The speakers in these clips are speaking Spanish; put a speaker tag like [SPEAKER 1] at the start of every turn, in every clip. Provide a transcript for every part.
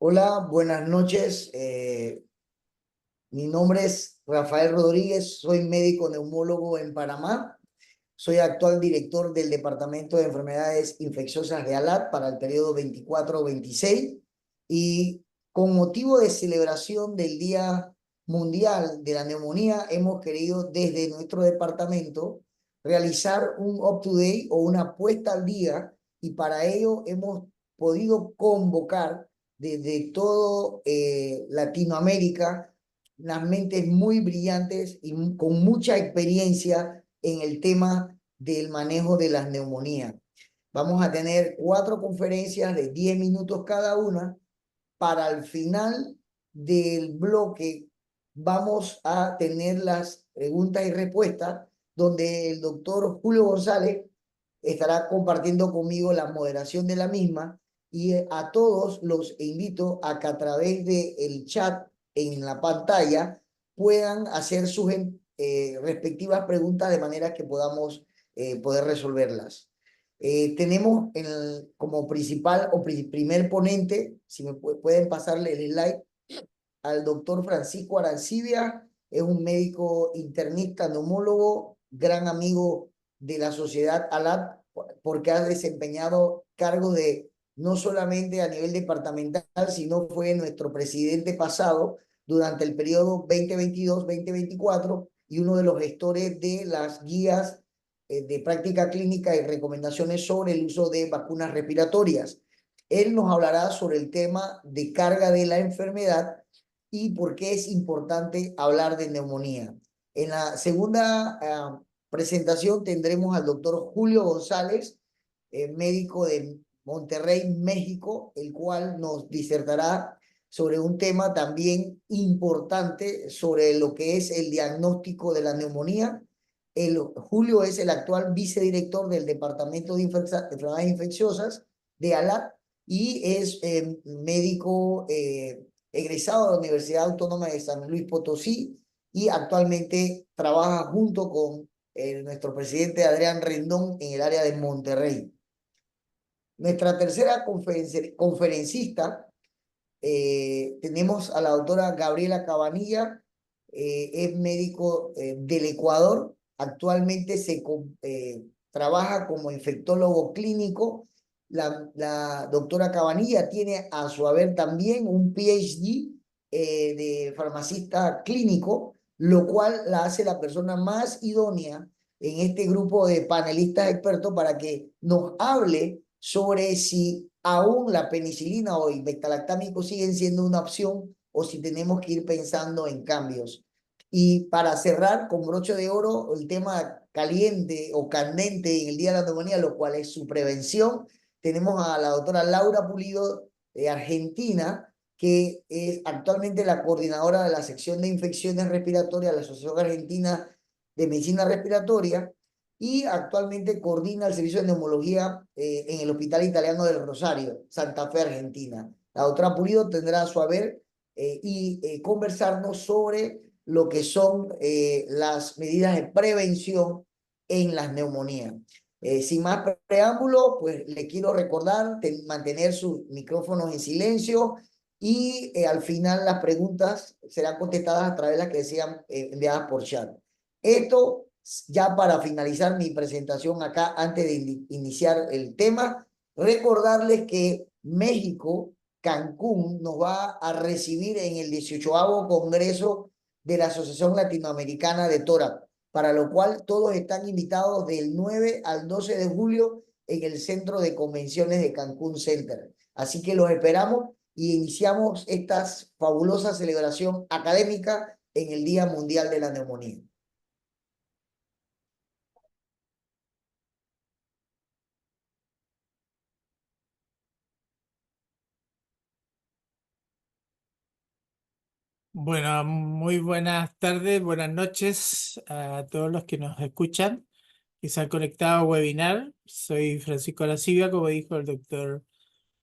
[SPEAKER 1] Hola, buenas noches. Mi nombre es Rafael Rodríguez, soy médico neumólogo en Panamá. Soy actual director del Departamento de Enfermedades Infecciosas de ALAT para el periodo 24-26 y con motivo de celebración del Día Mundial de la Neumonía hemos querido desde nuestro departamento realizar un up-to-date o una puesta al día y para ello hemos podido convocar desde todo Latinoamérica unas mentes muy brillantes y con mucha experiencia en el tema del manejo de las neumonías. Vamos a tener 4 conferencias de 10 minutos cada una. Para el final del bloque vamos a tener las preguntas y respuestas, donde el doctor Julio González estará compartiendo conmigo la moderación de la misma y a todos los invito a que a través del chat en la pantalla puedan hacer sus respectivas preguntas de manera que podamos poder resolverlas. Tenemos como principal o primer ponente, si me pueden pasarle el slide, al doctor Francisco Arancibia. Es un médico internista, neumólogo, gran amigo de la sociedad ALAT, porque ha desempeñado cargos de no solamente a nivel departamental, sino fue nuestro presidente pasado durante el periodo 2022-2024 y uno de los gestores de las guías de práctica clínica y recomendaciones sobre el uso de vacunas respiratorias. Él nos hablará sobre el tema de carga de la enfermedad y por qué es importante hablar de neumonía. En la segunda presentación tendremos al doctor Julio González, médico de Monterrey, México, el cual nos disertará sobre un tema también importante sobre lo que es el diagnóstico de la neumonía. Julio es el actual vicedirector del Departamento de Enfermedades Infecciosas de ALAT y es médico egresado de la Universidad Autónoma de San Luis Potosí y actualmente trabaja junto con nuestro presidente Adrián Rendón en el área de Monterrey. Nuestra tercera conferencista, tenemos a la doctora Gabriela Cabanilla, es médico del Ecuador, actualmente trabaja como infectólogo clínico. La doctora Cabanilla tiene a su haber también un PhD de farmacista clínico, lo cual la hace la persona más idónea en este grupo de panelistas expertos para que nos hable sobre si aún la penicilina o el beta-lactámico siguen siendo una opción o si tenemos que ir pensando en cambios. Y para cerrar con broche de oro, el tema caliente o candente en el Día de la Neumonía, lo cual es su prevención. Tenemos a la doctora Laura Pulido de Argentina, que es actualmente la coordinadora de la sección de infecciones respiratorias de la Asociación Argentina de Medicina Respiratoria y actualmente coordina el servicio de neumología en el Hospital Italiano del Rosario, Santa Fe, Argentina. La doctora Pulido tendrá a su haber conversarnos sobre lo que son las medidas de prevención en las neumonías. Sin más preámbulo, pues le quiero recordar mantener sus micrófonos en silencio y al final las preguntas serán contestadas a través de las que sean enviadas por chat. Esto ya para finalizar mi presentación acá, antes de iniciar el tema, recordarles que México, Cancún, nos va a recibir en el 18º Congreso de la Asociación Latinoamericana de Tórax, para lo cual todos están invitados del 9 al 12 de julio en el Centro de Convenciones de Cancún Center. Así que los esperamos y iniciamos esta fabulosa celebración académica en el Día Mundial de la Neumonía.
[SPEAKER 2] Bueno, muy buenas tardes, buenas noches a todos los que nos escuchan, que se han conectado a webinar. Soy Francisco Arancibia, como dijo el doctor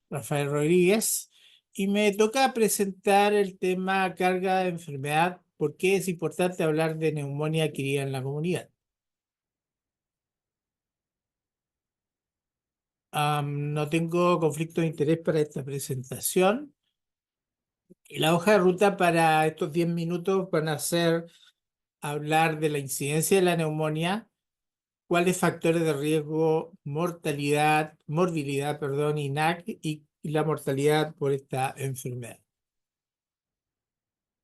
[SPEAKER 2] Rafael Rodríguez, y me toca presentar el tema carga de enfermedad, por qué es importante hablar de neumonía adquirida en la comunidad. No tengo conflicto de interés para esta presentación. Y la hoja de ruta para estos 10 minutos van a ser hablar de la incidencia de la neumonía, cuáles factores de riesgo, mortalidad, morbilidad, perdón, INAC y la mortalidad por esta enfermedad.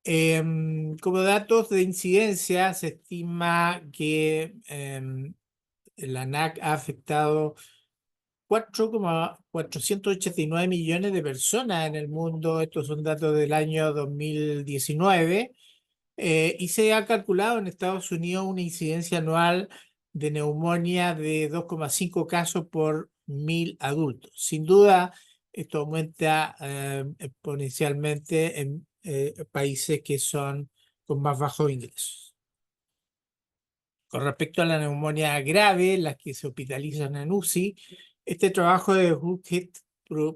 [SPEAKER 2] Como datos de incidencia, se estima que la NAC ha afectado 4,489 millones de personas en el mundo. Estos son datos del año 2019. Y se ha calculado en Estados Unidos una incidencia anual de neumonía de 2,5 casos por 1.000 adultos. Sin duda, esto aumenta exponencialmente en países que son con más bajos ingresos. Con respecto a la neumonía grave, las que se hospitalizan en UCI, este trabajo de Huckett,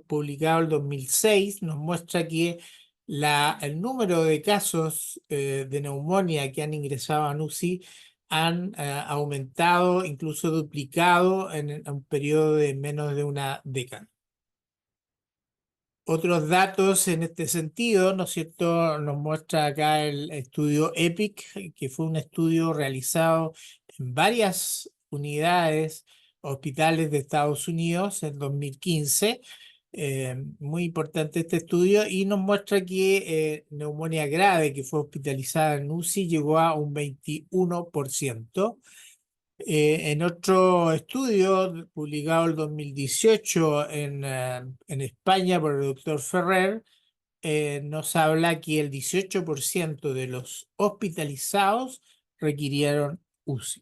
[SPEAKER 2] publicado en 2006, nos muestra que el número de casos de neumonía que han ingresado a UCI han aumentado, incluso duplicado en un periodo de menos de una década. Otros datos en este sentido, ¿no es cierto? Nos muestra acá el estudio EPIC, que fue un estudio realizado en varias unidades, hospitales de Estados Unidos en 2015. Muy importante este estudio y nos muestra que neumonía grave que fue hospitalizada en UCI llegó a un 21%. En otro estudio publicado en 2018 en España por el doctor Ferrer, nos habla que el 18% de los hospitalizados requirieron UCI.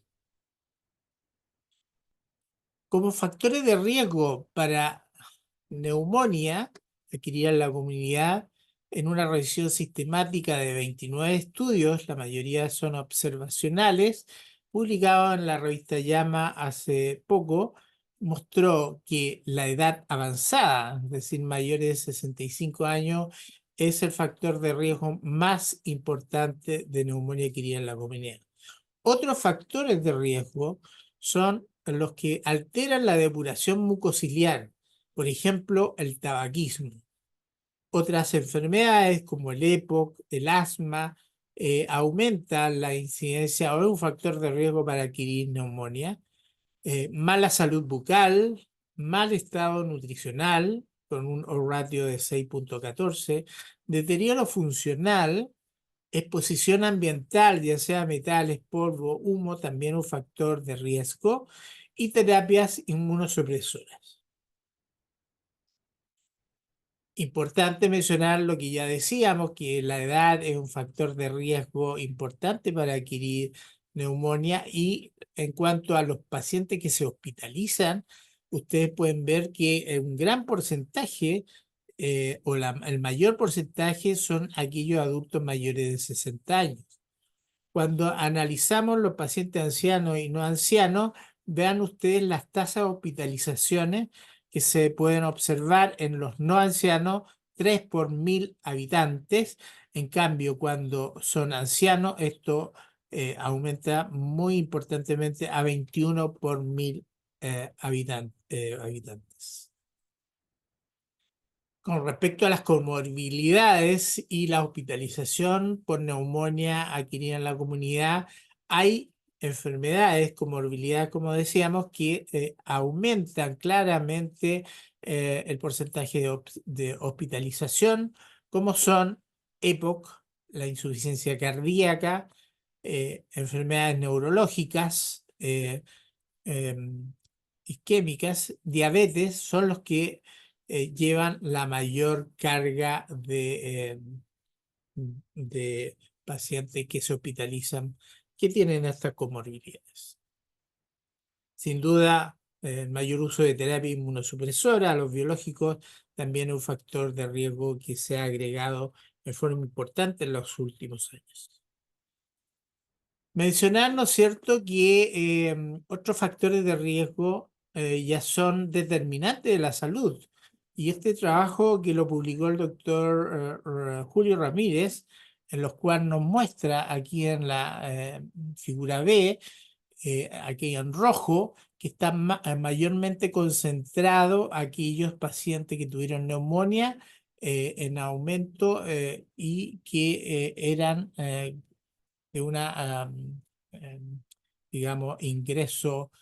[SPEAKER 2] Como factores de riesgo para neumonía, adquirida en la comunidad, en una revisión sistemática de 29 estudios, la mayoría son observacionales, publicado en la revista JAMA hace poco, mostró que la edad avanzada, es decir, mayores de 65 años, es el factor de riesgo más importante de neumonía adquirida en la comunidad. Otros factores de riesgo son los que alteran la depuración mucociliar, por ejemplo, el tabaquismo. Otras enfermedades como el EPOC, el asma, aumentan la incidencia o es un factor de riesgo para adquirir neumonía. Mala salud bucal, mal estado nutricional, con un O-ratio de 6,14, deterioro funcional, exposición ambiental, ya sea metales, polvo, humo, también un factor de riesgo, y terapias inmunosupresoras. Importante mencionar lo que ya decíamos, que la edad es un factor de riesgo importante para adquirir neumonía y en cuanto a los pacientes que se hospitalizan, ustedes pueden ver que un gran porcentaje el mayor porcentaje son aquellos adultos mayores de 60 años. Cuando analizamos los pacientes ancianos y no ancianos, vean ustedes las tasas de hospitalizaciones que se pueden observar en los no ancianos, 3 por 1.000 habitantes. En cambio, cuando son ancianos, esto aumenta muy importantemente a 21 por 1.000 habitantes. Con respecto a las comorbilidades y la hospitalización por neumonía adquirida en la comunidad, hay enfermedades, comorbilidades, como decíamos, que aumentan claramente el porcentaje de hospitalización, como son EPOC, la insuficiencia cardíaca, enfermedades neurológicas, isquémicas, diabetes, son los que llevan la mayor carga de pacientes que se hospitalizan que tienen estas comorbilidades. Sin duda, el mayor uso de terapia inmunosupresora, los biológicos, también es un factor de riesgo que se ha agregado de forma importante en los últimos años. Mencionar, ¿no es cierto?, que otros factores de riesgo ya son determinantes de la salud. Y este trabajo que lo publicó el doctor Julio Ramírez, en los cuales nos muestra aquí en la figura B, aquí en rojo, que está mayormente concentrado aquellos pacientes que tuvieron neumonía en aumento y que eran de una, digamos, ingreso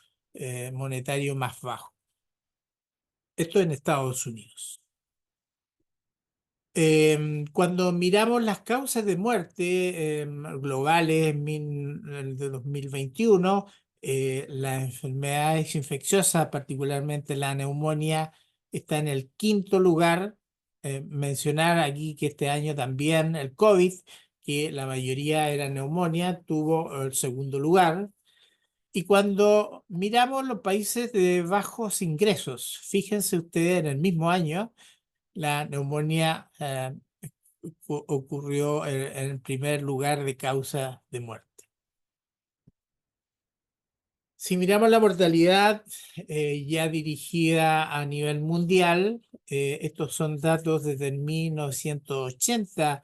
[SPEAKER 2] monetario más bajo. Esto en Estados Unidos. Cuando miramos las causas de muerte globales el de 2021, las enfermedades infecciosas, particularmente la neumonía, está en el quinto lugar. Mencionar aquí que este año también el COVID, que la mayoría era neumonía, tuvo el segundo lugar. Y cuando miramos los países de bajos ingresos, fíjense ustedes en el mismo año, la neumonía ocurrió en el primer lugar de causa de muerte. Si miramos la mortalidad ya dirigida a nivel mundial, estos son datos desde 1980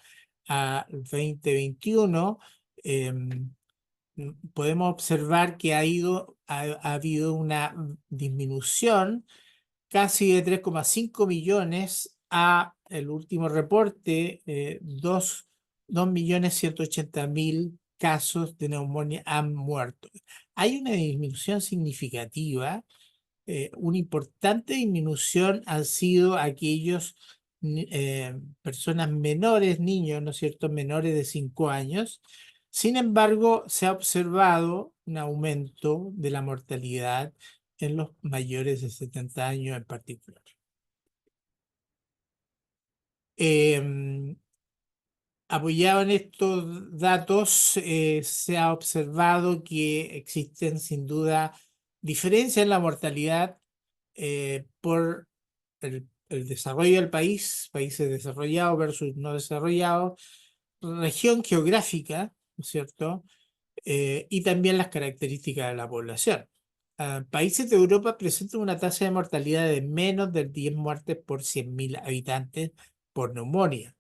[SPEAKER 2] a 2021, podemos observar que ha habido una disminución casi de 3,5 millones a el último reporte, 2.180.000 casos de neumonía han muerto. Hay una disminución significativa. Una importante disminución han sido aquellos personas menores, niños, ¿no es cierto?, menores de 5 años. Sin embargo, se ha observado un aumento de la mortalidad en los mayores de 70 años en particular. Apoyado en estos datos, se ha observado que existen sin duda diferencias en la mortalidad por el desarrollo del país, países desarrollados versus no desarrollados, región geográfica, ¿no es cierto? Y también las características de la población. Países de Europa presentan una tasa de mortalidad de menos de 10 muertes por 100.000 habitantes por neumonía,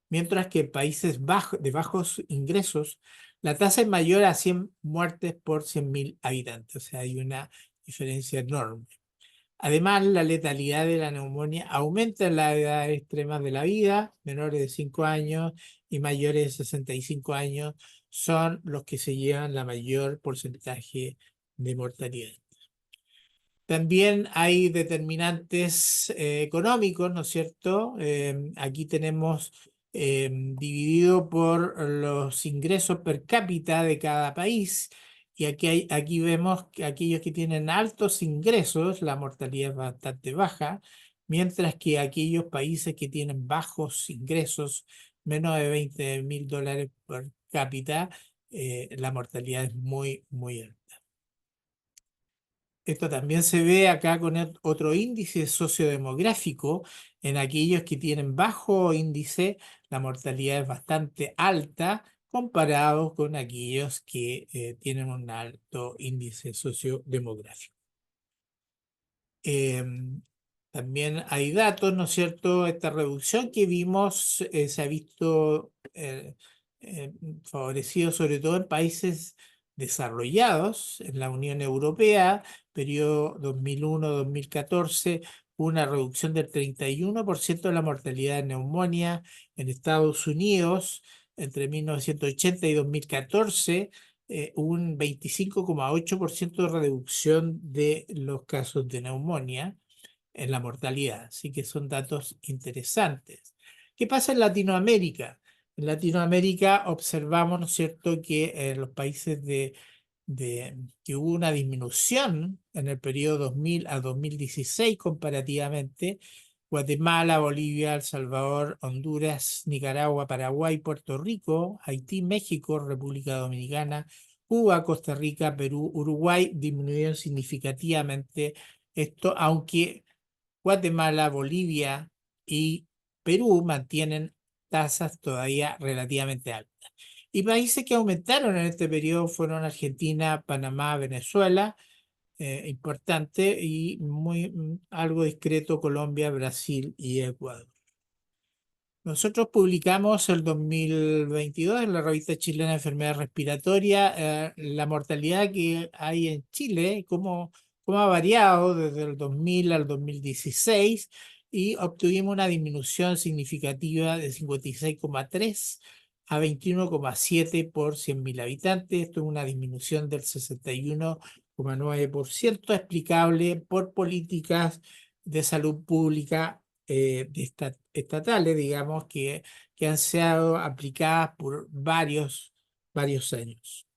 [SPEAKER 2] mientras que en países de bajos ingresos la tasa es mayor a 100 muertes por 100.000 habitantes, o sea, hay una diferencia enorme. Además, la letalidad de la neumonía aumenta en las edades extremas de la vida, menores de 5 años y mayores de 65 años son los que se llevan la mayor porcentaje de mortalidad. También hay determinantes económicos, ¿no es cierto? Aquí tenemos dividido por los ingresos per cápita de cada país. Y aquí vemos que aquellos que tienen altos ingresos, la mortalidad es bastante baja, mientras que aquellos países que tienen bajos ingresos, menos de $20.000 per cápita, la mortalidad es muy, muy alta. Esto también se ve acá con otro índice sociodemográfico. En aquellos que tienen bajo índice, la mortalidad es bastante alta comparado con aquellos que tienen un alto índice sociodemográfico. También hay datos, ¿no es cierto? Esta reducción que vimos se ha visto favorecido sobre todo en países desarrollados, en la Unión Europea, periodo 2001-2014, una reducción del 31% de la mortalidad de neumonía. En Estados Unidos, entre 1980 y 2014, un 25,8% de reducción de los casos de neumonía en la mortalidad. Así que son datos interesantes. ¿Qué pasa en Latinoamérica? En Latinoamérica observamos, ¿no es cierto?, que en los países que hubo una disminución en el periodo 2000 a 2016 comparativamente. Guatemala, Bolivia, El Salvador, Honduras, Nicaragua, Paraguay, Puerto Rico, Haití, México, República Dominicana, Cuba, Costa Rica, Perú, Uruguay disminuyeron significativamente esto, aunque Guatemala, Bolivia y Perú mantienen tasas todavía relativamente altas. Y países que aumentaron en este periodo fueron Argentina, Panamá, Venezuela, importante, y algo discreto Colombia, Brasil y Ecuador. Nosotros publicamos el 2022 en la revista chilena de enfermedades respiratorias la mortalidad que hay en Chile, cómo ha variado desde el 2000 al 2016, y obtuvimos una disminución significativa de 56,3 a 21,7 por 100.000 habitantes. Esto es una disminución del 61,9%, explicable por políticas de salud pública estatales, digamos, que han sido aplicadas por varios años.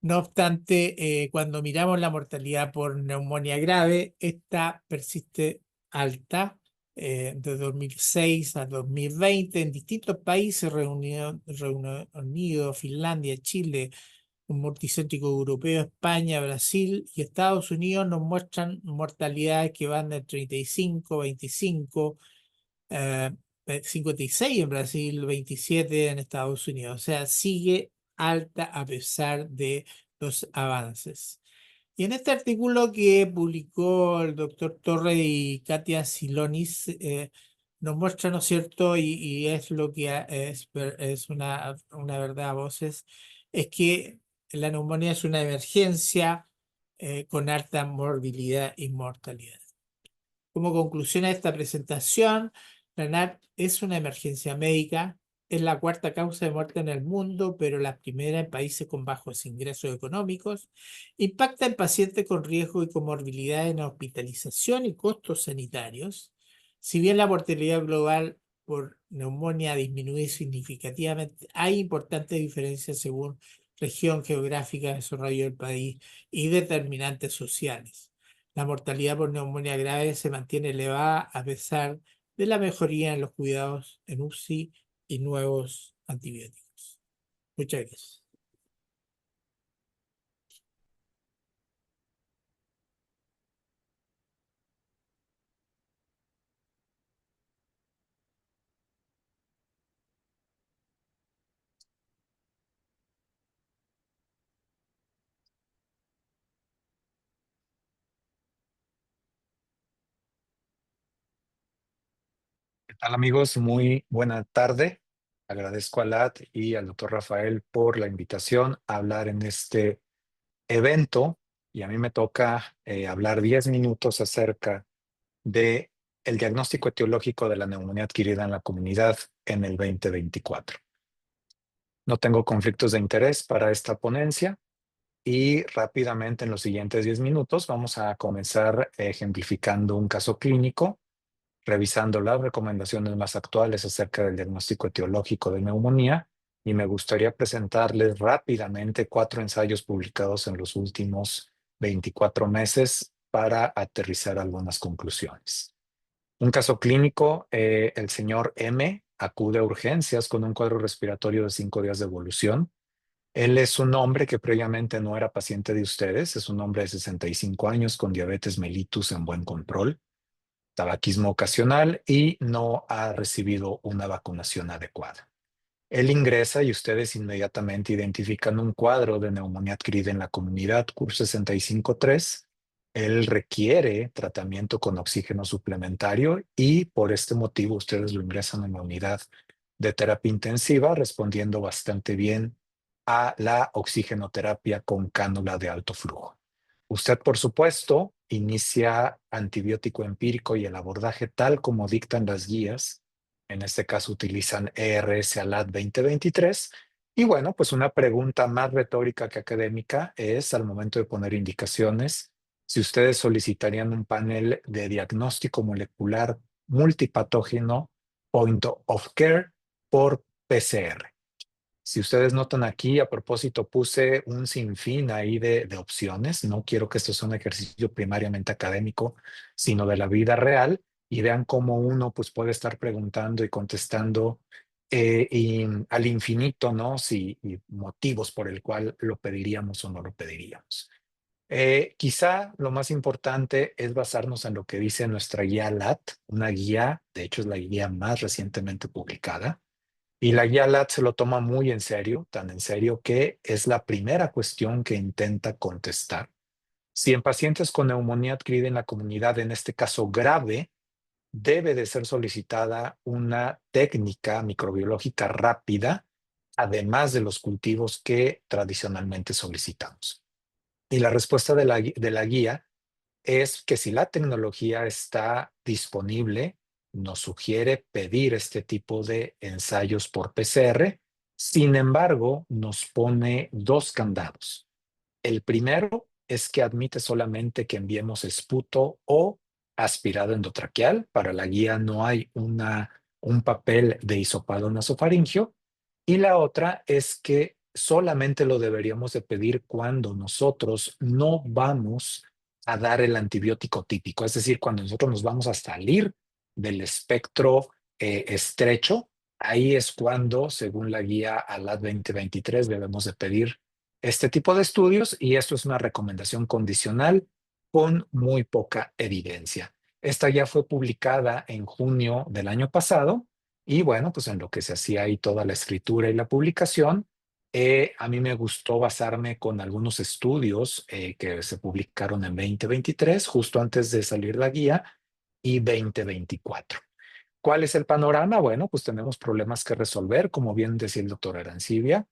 [SPEAKER 2] No obstante, cuando miramos la mortalidad por neumonía grave, esta persiste alta. De 2006 a 2020 en distintos países, Reino Unido, Finlandia, Chile, un multicéntrico europeo, España, Brasil y Estados Unidos, nos muestran mortalidades que van de 35, 25, eh, 56 en Brasil, 27 en Estados Unidos. O sea, sigue alta a pesar de los avances. Y en este artículo que publicó el doctor Torre y Katia Silonis, nos muestra, ¿no es cierto? Y es lo que es una verdad a voces, es que la neumonía es una emergencia con alta morbilidad y mortalidad. Como conclusión a esta presentación, la NAT es una emergencia médica, es la cuarta causa de muerte en el mundo, pero la primera en países con bajos ingresos económicos. Impacta en pacientes con riesgo y comorbilidad en hospitalización y costos sanitarios. Si bien la mortalidad global por neumonía disminuye significativamente, hay importantes diferencias según región geográfica, desarrollo del país y determinantes sociales. La mortalidad por neumonía grave se mantiene elevada a pesar de la mejoría en los cuidados en UCI y nuevos antibióticos. Muchas gracias.
[SPEAKER 3] ¿Qué tal, amigos? Muy buena tarde. Agradezco a Lat y al doctor Rafael por la invitación a hablar en este evento, y a mí me toca hablar 10 minutos acerca de el diagnóstico etiológico de la neumonía adquirida en la comunidad en el 2024. No tengo conflictos de interés para esta ponencia y rápidamente en los siguientes 10 minutos vamos a comenzar ejemplificando un caso clínico, revisando las recomendaciones más actuales acerca del diagnóstico etiológico de neumonía, y me gustaría presentarles rápidamente 4 ensayos publicados en los últimos 24 meses para aterrizar algunas conclusiones. Un caso clínico, el señor M acude a urgencias con un cuadro respiratorio de 5 días de evolución. Él es un hombre que previamente no era paciente de ustedes, es un hombre de 65 años con diabetes mellitus en buen control, tabaquismo ocasional y no ha recibido una vacunación adecuada. Él ingresa y ustedes inmediatamente identifican un cuadro de neumonía adquirida en la comunidad CUR65-3. Él requiere tratamiento con oxígeno suplementario y por este motivo ustedes lo ingresan en la unidad de terapia intensiva, respondiendo bastante bien a la oxigenoterapia con cánula de alto flujo. Usted, por supuesto, inicia antibiótico empírico y el abordaje tal como dictan las guías. En este caso utilizan ERS-ALAT 2023. Y bueno, pues una pregunta más retórica que académica es, al momento de poner indicaciones, si ustedes solicitarían un panel de diagnóstico molecular multipatógeno point of care por PCR. Si ustedes notan aquí, a propósito, puse un sinfín ahí de opciones. No quiero que esto sea un ejercicio primariamente académico, sino de la vida real, y vean cómo uno pues, puede estar preguntando y contestando al infinito, ¿no? Y motivos por el cual lo pediríamos o no lo pediríamos. Quizá lo más importante es basarnos en lo que dice nuestra guía LAT, una guía, de hecho es la guía más recientemente publicada. Y la guía LAT se lo toma muy en serio, tan en serio que es la primera cuestión que intenta contestar. Si en pacientes con neumonía adquirida en la comunidad, en este caso grave, debe de ser solicitada una técnica microbiológica rápida, además de los cultivos que tradicionalmente solicitamos. Y la respuesta de la guía es que si la tecnología está disponible, nos sugiere pedir este tipo de ensayos por PCR. Sin embargo, nos pone dos candados. El primero es que admite solamente que enviemos esputo o aspirado endotraqueal. Para la guía no hay un papel de hisopado nasofaringio. Y la otra es que solamente lo deberíamos de pedir cuando nosotros no vamos a dar el antibiótico típico, es decir, cuando nosotros nos vamos a salir del espectro estrecho. Ahí es cuando, según la guía ALAT 2023, debemos de pedir este tipo de estudios, y esto es una recomendación condicional con muy poca evidencia. Esta ya fue publicada en junio del año pasado y bueno, pues en lo que se hacía ahí toda la escritura y la publicación, a mí me gustó basarme con algunos estudios que se publicaron en 2023, justo antes de salir la guía, y 2024. ¿Cuál es el panorama? Bueno, pues tenemos problemas que resolver, como bien decía el doctor Arancibia.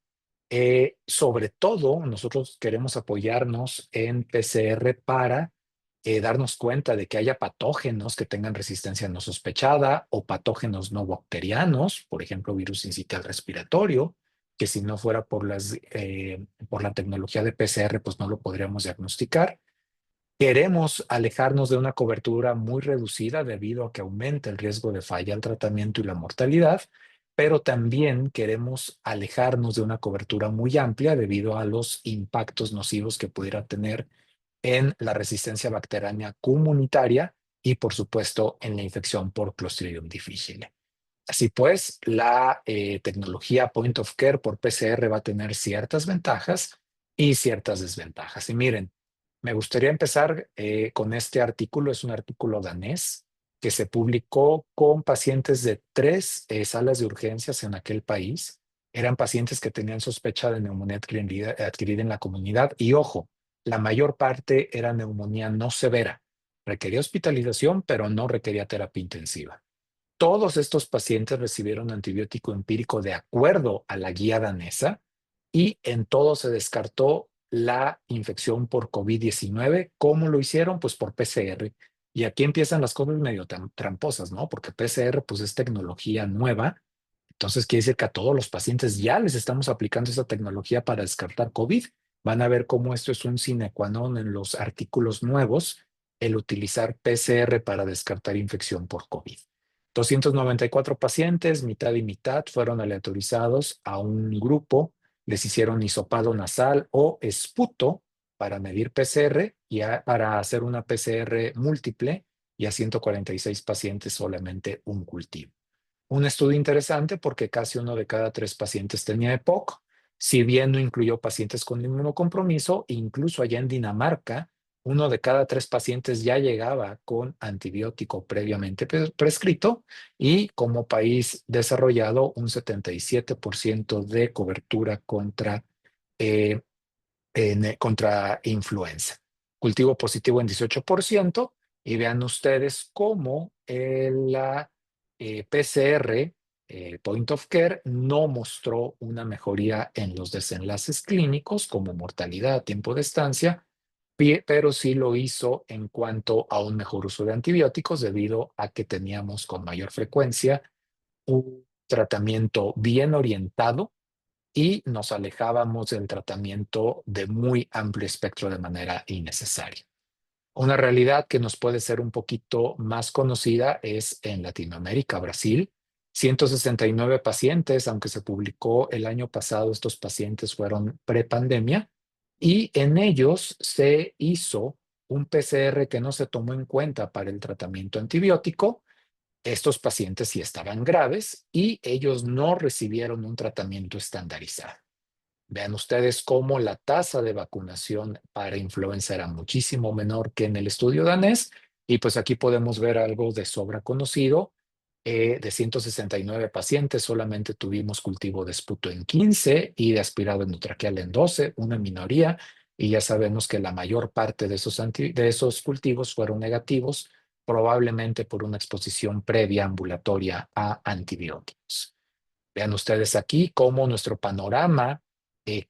[SPEAKER 3] Sobre todo, nosotros queremos apoyarnos en PCR para darnos cuenta de que haya patógenos que tengan resistencia no sospechada o patógenos no bacterianos, por ejemplo, virus sincitial respiratorio, que si no fuera por la tecnología de PCR, pues no lo podríamos diagnosticar. Queremos alejarnos de una cobertura muy reducida debido a que aumenta el riesgo de falla al tratamiento y la mortalidad, pero también queremos alejarnos de una cobertura muy amplia debido a los impactos nocivos que pudiera tener en la resistencia bacteriana comunitaria y, por supuesto, en la infección por Clostridium difficile. Así pues, la tecnología Point of Care por PCR va a tener ciertas ventajas y ciertas desventajas. Y miren, me gustaría empezar con este artículo. Es un artículo danés que se publicó con pacientes de 3 salas de urgencias en aquel país. Eran pacientes que tenían sospecha de neumonía adquirida en la comunidad. Y ojo, la mayor parte era neumonía no severa. Requería hospitalización, pero no requería terapia intensiva. Todos estos pacientes recibieron antibiótico empírico de acuerdo a la guía danesa y en todo se descartó la infección por COVID-19. ¿Cómo lo hicieron? Pues por PCR. Y aquí empiezan las cosas medio tramposas, ¿no? Porque PCR pues es tecnología nueva. Entonces quiere decir que a todos los pacientes ya les estamos aplicando esta tecnología para descartar COVID. Van a ver cómo esto es un sine qua non en los artículos nuevos, el utilizar PCR para descartar infección por COVID. 294 pacientes, mitad y mitad, fueron aleatorizados a un grupo, les hicieron hisopado nasal o esputo para medir PCR y para hacer una PCR múltiple, y a 146 pacientes solamente un cultivo. Un estudio interesante porque casi 1 de cada 3 pacientes tenía EPOC, si bien no incluyó pacientes con inmunocompromiso. Incluso allá en Dinamarca, 1 de cada 3 pacientes ya llegaba con antibiótico previamente prescrito, y como país desarrollado, un 77% de cobertura eh, contra influenza. Cultivo positivo en 18%, y vean ustedes cómo la PCR, Point of Care, no mostró una mejoría en los desenlaces clínicos como mortalidad, tiempo de estancia, pero sí lo hizo en cuanto a un mejor uso de antibióticos debido a que teníamos con mayor frecuencia un tratamiento bien orientado y nos alejábamos del tratamiento de muy amplio espectro de manera innecesaria. Una realidad que nos puede ser un poquito más conocida es en Latinoamérica, Brasil. 169 pacientes, aunque se publicó el año pasado, estos pacientes fueron prepandemia, y en ellos se hizo un PCR que no se tomó en cuenta para el tratamiento antibiótico. Estos pacientes sí estaban graves y ellos no recibieron un tratamiento estandarizado. Vean ustedes cómo la tasa de vacunación para influenza era muchísimo menor que en el estudio danés, y pues aquí podemos ver algo de sobra conocido. De 169 pacientes, solamente tuvimos cultivo de esputo en 15 y de aspirado endotraqueal en 12, una minoría, y ya sabemos que la mayor parte de esos cultivos fueron negativos, probablemente por una exposición previa ambulatoria a antibióticos. Vean ustedes aquí cómo nuestro panorama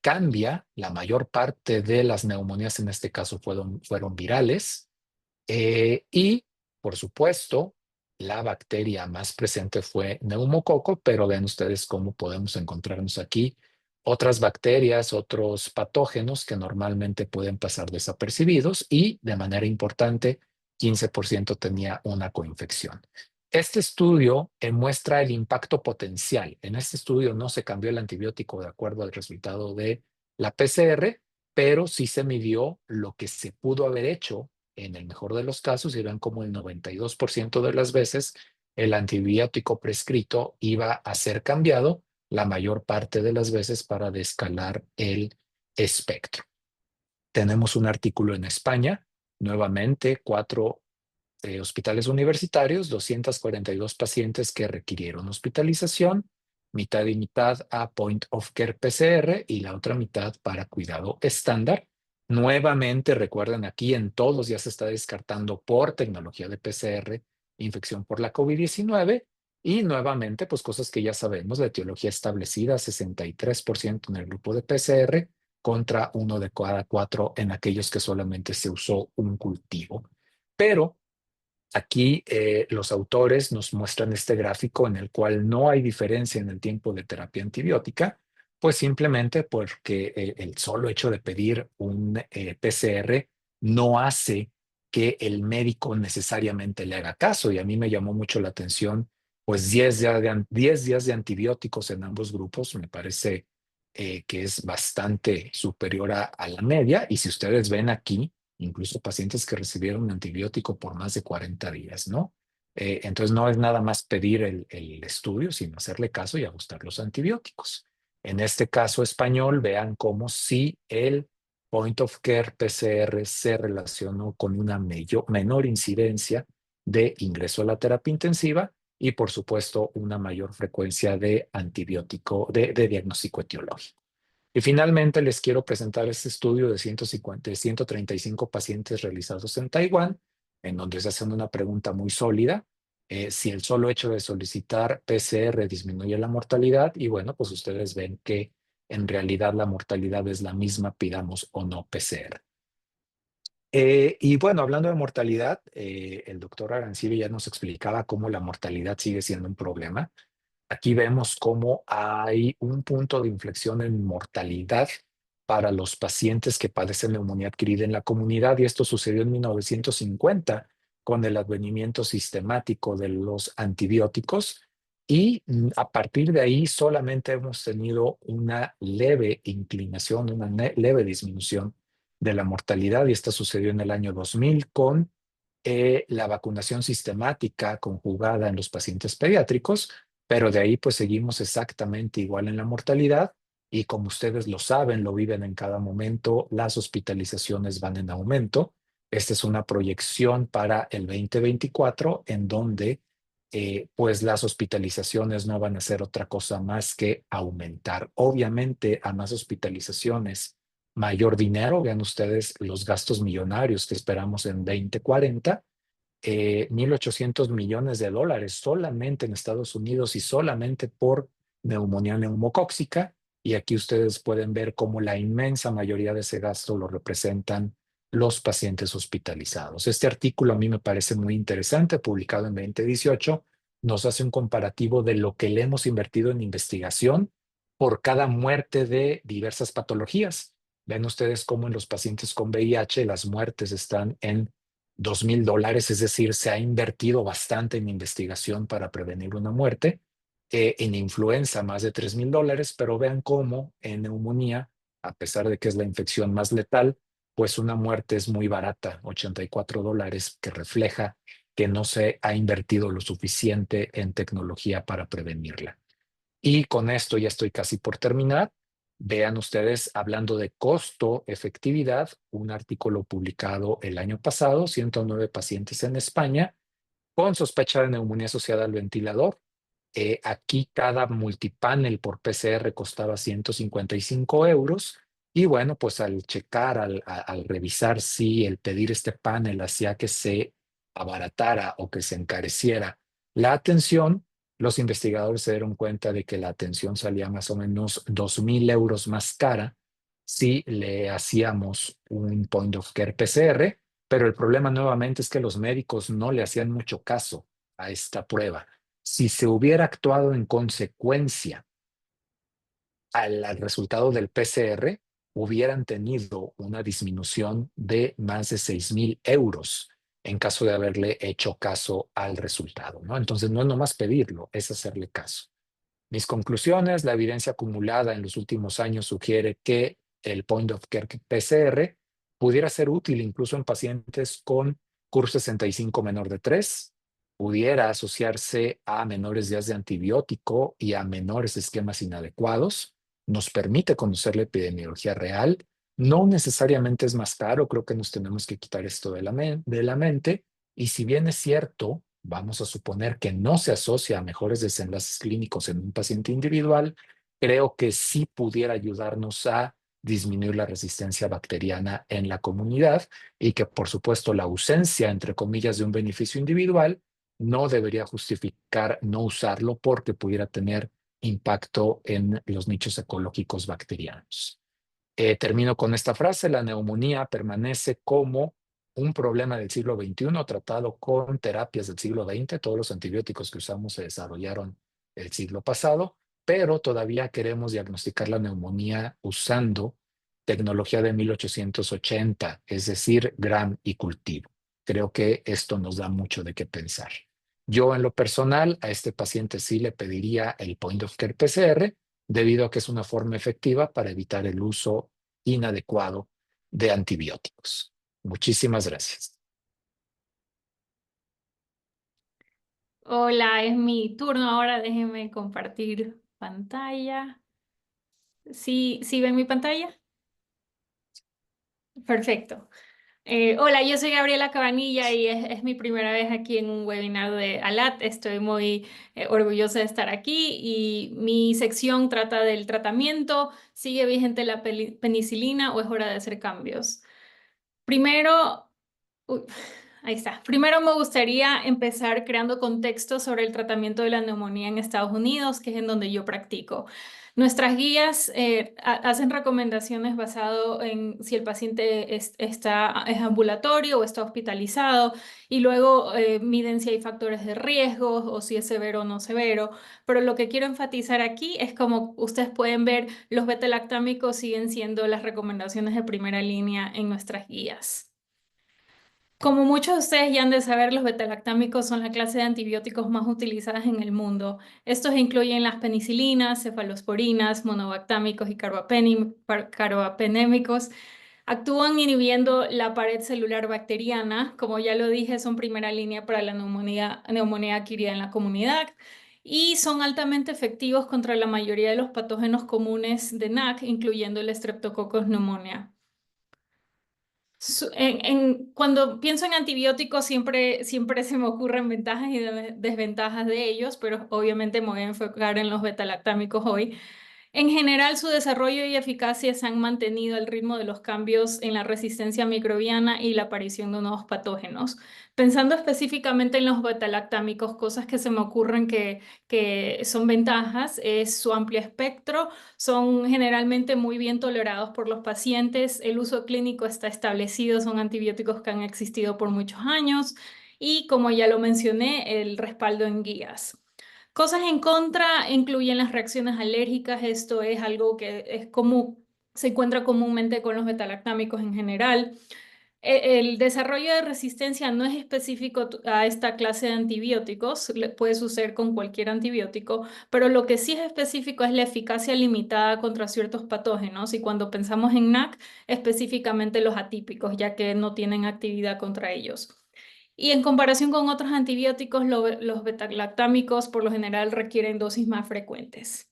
[SPEAKER 3] cambia. La mayor parte de las neumonías en este caso fueron virales. Y, por supuesto, la bacteria más presente fue neumococo, pero ven ustedes cómo podemos encontrarnos aquí otras bacterias, otros patógenos que normalmente pueden pasar desapercibidos y, de manera importante, 15% tenía una coinfección. Este estudio muestra el impacto potencial. En este estudio no se cambió el antibiótico de acuerdo al resultado de la PCR, pero sí se midió lo que se pudo haber hecho en el mejor de los casos, y ven como el 92% de las veces el antibiótico prescrito iba a ser cambiado la mayor parte de las veces para descalar el espectro. Tenemos un artículo en España, nuevamente 4 hospitales universitarios, 242 pacientes que requirieron hospitalización, mitad y mitad a Point of Care PCR y la otra mitad para cuidado estándar. Nuevamente, recuerden, aquí en todos ya se está descartando por tecnología de PCR infección por la COVID-19 y nuevamente, pues cosas que ya sabemos, la etiología establecida, 63% en el grupo de PCR contra 1 de cada 4 en aquellos que solamente se usó un cultivo. Pero aquí los autores nos muestran este gráfico en el cual no hay diferencia en el tiempo de terapia antibiótica, pues simplemente porque el solo hecho de pedir un PCR no hace que el médico necesariamente le haga caso. Y a mí me llamó mucho la atención, pues 10 días de antibióticos en ambos grupos, me parece que es bastante superior a la media. Y si ustedes ven aquí, incluso pacientes que recibieron un antibiótico por más de 40 días, ¿no? Entonces no es nada más pedir el estudio, sino hacerle caso y ajustar los antibióticos. En este caso español, vean cómo si el Point of Care PCR se relacionó con una menor incidencia de ingreso a la terapia intensiva y, por supuesto, una mayor frecuencia de antibiótico, de diagnóstico etiológico. Y finalmente les quiero presentar este estudio de 135 pacientes realizados en Taiwán, en donde se hace una pregunta muy sólida, si el solo hecho de solicitar PCR disminuye la mortalidad, y bueno, pues ustedes ven que en realidad la mortalidad es la misma, pidamos o no PCR. Y bueno, hablando de mortalidad, el doctor Arancibia ya nos explicaba cómo la mortalidad sigue siendo un problema. Aquí vemos cómo hay un punto de inflexión en mortalidad para los pacientes que padecen neumonía adquirida en la comunidad, y esto sucedió en 1950 con el advenimiento sistemático de los antibióticos, y a partir de ahí solamente hemos tenido una leve inclinación, una leve disminución de la mortalidad, y esta sucedió en el año 2000 con la vacunación sistemática conjugada en los pacientes pediátricos, pero de ahí pues seguimos exactamente igual en la mortalidad, y como ustedes lo saben, lo viven en cada momento, las hospitalizaciones van en aumento. Esta es una proyección para el 2024 en donde pues las hospitalizaciones no van a ser otra cosa más que aumentar. Obviamente a más hospitalizaciones, mayor dinero. Vean ustedes los gastos millonarios que esperamos en 2040. 1.800 millones de dólares solamente en Estados Unidos y solamente por neumonía neumocóxica. Y aquí ustedes pueden ver cómo la inmensa mayoría de ese gasto lo representan los pacientes hospitalizados. Este artículo a mí me parece muy interesante, publicado en 2018. Nos hace un comparativo de lo que le hemos invertido en investigación por cada muerte de diversas patologías. Ven ustedes cómo en los pacientes con VIH las muertes están en $2,000, es decir, se ha invertido bastante en investigación para prevenir una muerte. En influenza, más de $3,000, pero vean cómo en neumonía, a pesar de que es la infección más letal, pues una muerte es muy barata, $84, que refleja que no se ha invertido lo suficiente en tecnología para prevenirla. Y con esto ya estoy casi por terminar. Vean ustedes, hablando de costo-efectividad, un artículo publicado el año pasado, 109 pacientes en España con sospecha de neumonía asociada al ventilador. Aquí cada multipanel por PCR costaba 155 euros. Y bueno, pues al checar, al revisar si el pedir este panel hacía que se abaratara o que se encareciera la atención, los investigadores se dieron cuenta de que la atención salía más o menos 2,000 euros más cara si le hacíamos un point of care PCR. Pero el problema nuevamente es que los médicos no le hacían mucho caso a esta prueba. Si se hubiera actuado en consecuencia al resultado del PCR, hubieran tenido una disminución de más de 6,000 € en caso de haberle hecho caso al resultado, ¿no? Entonces, no es nomás pedirlo, es hacerle caso. Mis conclusiones: la evidencia acumulada en los últimos años sugiere que el Point of Care PCR pudiera ser útil incluso en pacientes con CUR65 menor de 3, pudiera asociarse a menores días de antibiótico y a menores esquemas inadecuados, nos permite conocer la epidemiología real, no necesariamente es más caro, creo que nos tenemos que quitar esto de la mente, y si bien es cierto, vamos a suponer que no se asocia a mejores desenlaces clínicos en un paciente individual, creo que sí pudiera ayudarnos a disminuir la resistencia bacteriana en la comunidad y que, por supuesto, la ausencia, entre comillas, de un beneficio individual no debería justificar no usarlo porque pudiera tener impacto en los nichos ecológicos bacterianos. Termino con esta frase: la neumonía permanece como un problema del siglo XXI tratado con terapias del siglo XX. Todos los antibióticos que usamos se desarrollaron el siglo pasado, pero todavía queremos diagnosticar la neumonía usando tecnología de 1880, es decir, gram y cultivo. Creo que esto nos da mucho de qué pensar. Yo, en lo personal, a este paciente sí le pediría el Point of Care PCR, debido a que es una forma efectiva para evitar el uso inadecuado de antibióticos. Muchísimas gracias.
[SPEAKER 4] Hola, es mi turno ahora. Déjenme compartir pantalla. ¿Sí ven mi pantalla? Perfecto. Hola, yo soy Gabriela Cabanilla y es mi primera vez aquí en un webinar de ALAT. Estoy muy orgullosa de estar aquí y mi sección trata del tratamiento. ¿Sigue vigente la penicilina o es hora de hacer cambios? Primero, uy, ahí está. Primero me gustaría empezar creando contexto sobre el tratamiento de la neumonía en Estados Unidos, que es en donde yo practico. Nuestras guías hacen recomendaciones basado en si el paciente es ambulatorio o está hospitalizado, y luego miden si hay factores de riesgo o si es severo o no severo. Pero lo que quiero enfatizar aquí es, como ustedes pueden ver, los beta-lactámicos siguen siendo las recomendaciones de primera línea en nuestras guías. Como muchos de ustedes ya han de saber, los betalactámicos son la clase de antibióticos más utilizadas en el mundo. Estos incluyen las penicilinas, cefalosporinas, monobactámicos y carbapenémicos. Actúan inhibiendo la pared celular bacteriana. Como ya lo dije, son primera línea para la neumonía adquirida en la comunidad. Y son altamente efectivos contra la mayoría de los patógenos comunes de NAC, incluyendo el Streptococcus pneumoniae. Cuando pienso en antibióticos siempre se me ocurren ventajas y desventajas de ellos, pero obviamente me voy a enfocar en los betalactámicos hoy. En general, su desarrollo y eficacia se han mantenido al ritmo de los cambios en la resistencia microbiana y la aparición de nuevos patógenos. Pensando específicamente en los betalactámicos, cosas que se me ocurren que son ventajas es su amplio espectro. Son generalmente muy bien tolerados por los pacientes. El uso clínico está establecido, son antibióticos que han existido por muchos años. Y como ya lo mencioné, el respaldo en guías. Cosas en contra incluyen las reacciones alérgicas. Esto es algo que se encuentra comúnmente con los betalactámicos en general. El desarrollo de resistencia no es específico a esta clase de antibióticos, puede suceder con cualquier antibiótico, pero lo que sí es específico es la eficacia limitada contra ciertos patógenos, y cuando pensamos en NAC, específicamente los atípicos, ya que no tienen actividad contra ellos. Y en comparación con otros antibióticos, los betalactámicos por lo general requieren dosis más frecuentes.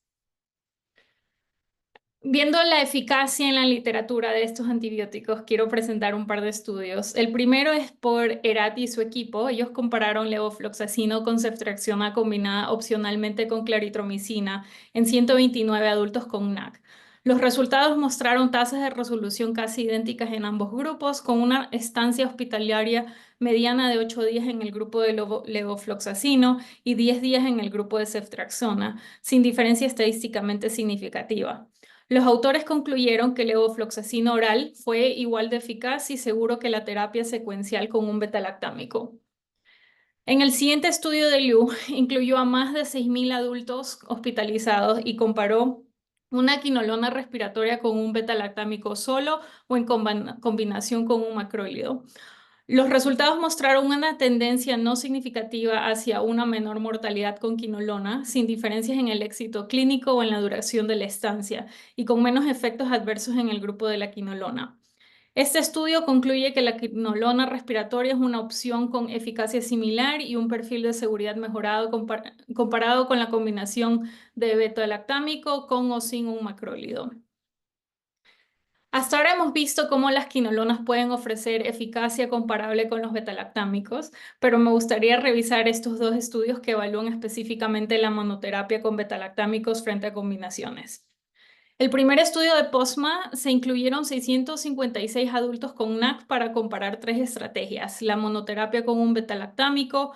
[SPEAKER 4] Viendo la eficacia en la literatura de estos antibióticos, quiero presentar un par de estudios. El primero es por Erat y su equipo. Ellos compararon levofloxacino con ceftriaxona combinada opcionalmente con claritromicina en 129 adultos con NAC. Los resultados mostraron tasas de resolución casi idénticas en ambos grupos, con una estancia hospitalaria mediana de 8 días en el grupo de levofloxacino y 10 días en el grupo de ceftriaxona, sin diferencia estadísticamente significativa. Los autores concluyeron que el levofloxacino oral fue igual de eficaz y seguro que la terapia secuencial con un beta-lactámico. En el siguiente estudio de Liu, incluyó a más de 6.000 adultos hospitalizados y comparó una quinolona respiratoria con un beta-lactámico solo o en combinación con un macrólido. Los resultados mostraron una tendencia no significativa hacia una menor mortalidad con quinolona, sin diferencias en el éxito clínico o en la duración de la estancia, y con menos efectos adversos en el grupo de la quinolona. Este estudio concluye que la quinolona respiratoria es una opción con eficacia similar y un perfil de seguridad mejorado comparado con la combinación de beta-lactámico con o sin un macrólido. Hasta ahora hemos visto cómo las quinolonas pueden ofrecer eficacia comparable con los betalactámicos, pero me gustaría revisar estos dos estudios que evalúan específicamente la monoterapia con betalactámicos frente a combinaciones. El primer estudio de POSMA se incluyeron 656 adultos con NAC para comparar 3 estrategias: la monoterapia con un betalactámico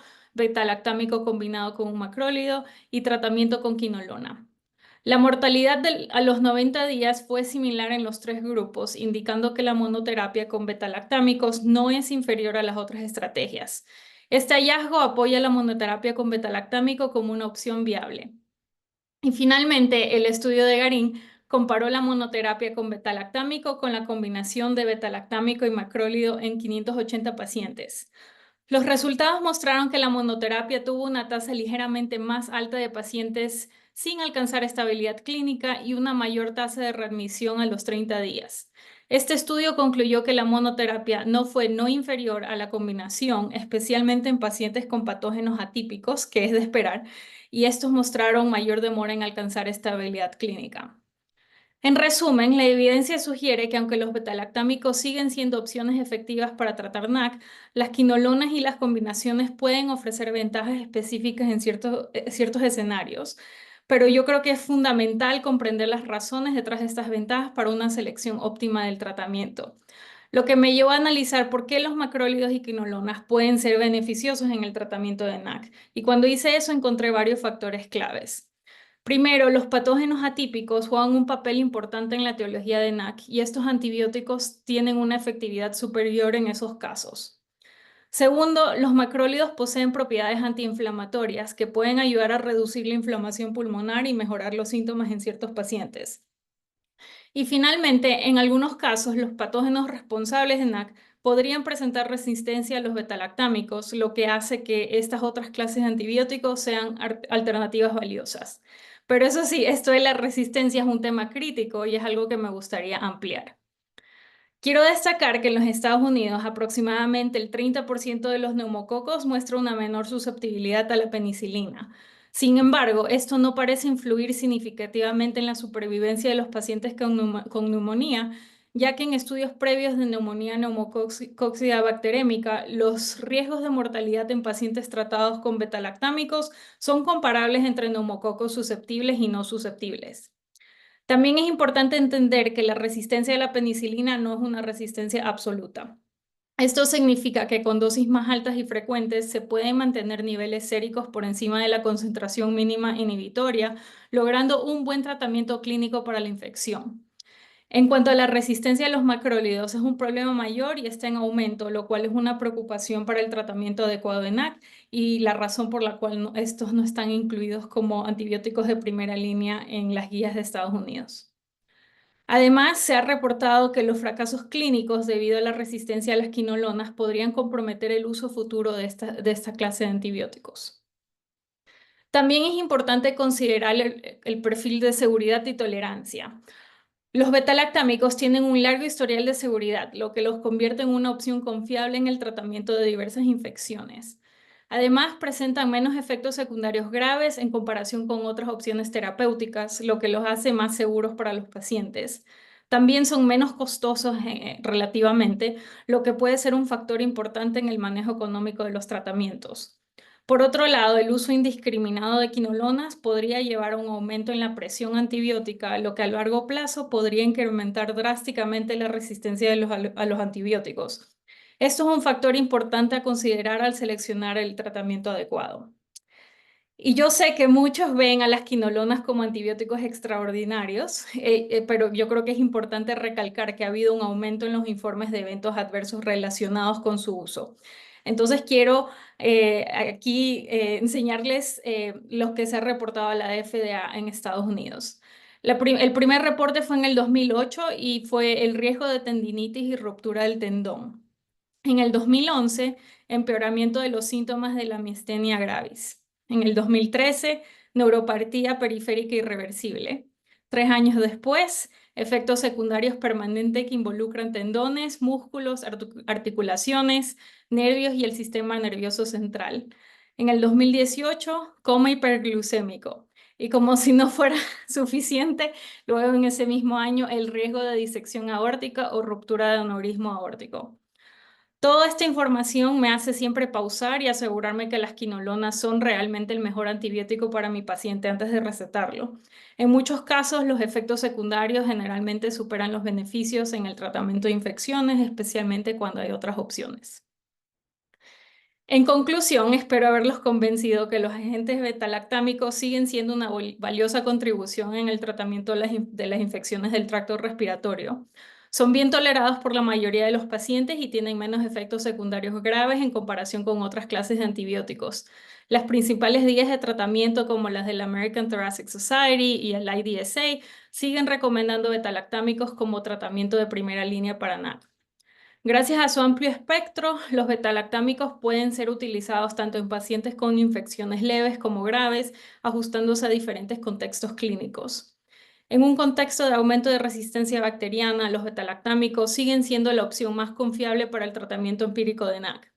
[SPEAKER 4] combinado con un macrólido y tratamiento con quinolona. La mortalidad a los 90 días fue similar en los 3 grupos, indicando que la monoterapia con betalactámicos no es inferior a las otras estrategias. Este hallazgo apoya la monoterapia con betalactámico como una opción viable. Y finalmente, el estudio de Garín comparó la monoterapia con betalactámico con la combinación de betalactámico y macrólido en 580 pacientes. Los resultados mostraron que la monoterapia tuvo una tasa ligeramente más alta de pacientes sin alcanzar estabilidad clínica y una mayor tasa de readmisión a los 30 días. Este estudio concluyó que la monoterapia no fue no inferior a la combinación, especialmente en pacientes con patógenos atípicos, que es de esperar, y estos mostraron mayor demora en alcanzar estabilidad clínica. En resumen, la evidencia sugiere que aunque los betalactámicos siguen siendo opciones efectivas para tratar NAC, las quinolonas y las combinaciones pueden ofrecer ventajas específicas en ciertos escenarios, pero yo creo que es fundamental comprender las razones detrás de estas ventajas para una selección óptima del tratamiento. Lo que me llevó a analizar por qué los macrólidos y quinolonas pueden ser beneficiosos en el tratamiento de NAC, y cuando hice eso encontré varios factores claves. Primero, los patógenos atípicos juegan un papel importante en la etiología de NAC y estos antibióticos tienen una efectividad superior en esos casos. Segundo, los macrólidos poseen propiedades antiinflamatorias que pueden ayudar a reducir la inflamación pulmonar y mejorar los síntomas en ciertos pacientes. Y finalmente, en algunos casos, los patógenos responsables de NAC podrían presentar resistencia a los betalactámicos, lo que hace que estas otras clases de antibióticos sean alternativas valiosas. Pero eso sí, esto de la resistencia es un tema crítico y es algo que me gustaría ampliar. Quiero destacar que en los Estados Unidos aproximadamente el 30% de los neumococos muestra una menor susceptibilidad a la penicilina. Sin embargo, esto no parece influir significativamente en la supervivencia de los pacientes con neumonía, ya que en estudios previos de neumonía neumocócica bacterémica, los riesgos de mortalidad en pacientes tratados con betalactámicos son comparables entre neumococos susceptibles y no susceptibles. También es importante entender que la resistencia a la penicilina no es una resistencia absoluta. Esto significa que con dosis más altas y frecuentes se pueden mantener niveles séricos por encima de la concentración mínima inhibitoria, logrando un buen tratamiento clínico para la infección. En cuanto a la resistencia a los macrólidos, es un problema mayor y está en aumento, lo cual es una preocupación para el tratamiento adecuado de NAC y la razón por la cual estos no están incluidos como antibióticos de primera línea en las guías de Estados Unidos. Además, se ha reportado que los fracasos clínicos debido a la resistencia a las quinolonas podrían comprometer el uso futuro de esta clase de antibióticos. También es importante considerar el perfil de seguridad y tolerancia. Los betalactámicos tienen un largo historial de seguridad, lo que los convierte en una opción confiable en el tratamiento de diversas infecciones. Además, presentan menos efectos secundarios graves en comparación con otras opciones terapéuticas, lo que los hace más seguros para los pacientes. También son menos costosos relativamente, lo que puede ser un factor importante en el manejo económico de los tratamientos. Por otro lado, el uso indiscriminado de quinolonas podría llevar a un aumento en la presión antibiótica, lo que a largo plazo podría incrementar drásticamente la resistencia a los antibióticos. Esto es un factor importante a considerar al seleccionar el tratamiento adecuado. Y yo sé que muchos ven a las quinolonas como antibióticos extraordinarios, pero yo creo que es importante recalcar que ha habido un aumento en los informes de eventos adversos relacionados con su uso. Entonces quiero aquí enseñarles los que se ha reportado a la FDA en Estados Unidos. El primer reporte fue en el 2008 y fue el riesgo de tendinitis y ruptura del tendón. En el 2011, empeoramiento de los síntomas de la miastenia gravis. En el 2013, neuropatía periférica irreversible. 3 años después, efectos secundarios permanentes que involucran tendones, músculos, articulaciones, nervios y el sistema nervioso central. En el 2018, coma hiperglucémico. Y como si no fuera suficiente, luego en ese mismo año, el riesgo de disección aórtica o ruptura de aneurisma aórtico. Toda esta información me hace siempre pausar y asegurarme que las quinolonas son realmente el mejor antibiótico para mi paciente antes de recetarlo. En muchos casos, los efectos secundarios generalmente superan los beneficios en el tratamiento de infecciones, especialmente cuando hay otras opciones. En conclusión, espero haberlos convencido que los agentes beta-lactámicos siguen siendo una valiosa contribución en el tratamiento de las infecciones del tracto respiratorio. Son bien tolerados por la mayoría de los pacientes y tienen menos efectos secundarios graves en comparación con otras clases de antibióticos. Las principales guías de tratamiento, como las de la American Thoracic Society y el IDSA, siguen recomendando beta-lactámicos como tratamiento de primera línea para NAC. Gracias a su amplio espectro, los betalactámicos pueden ser utilizados tanto en pacientes con infecciones leves como graves, ajustándose a diferentes contextos clínicos. En un contexto de aumento de resistencia bacteriana, los betalactámicos siguen siendo la opción más confiable para el tratamiento empírico de NAC.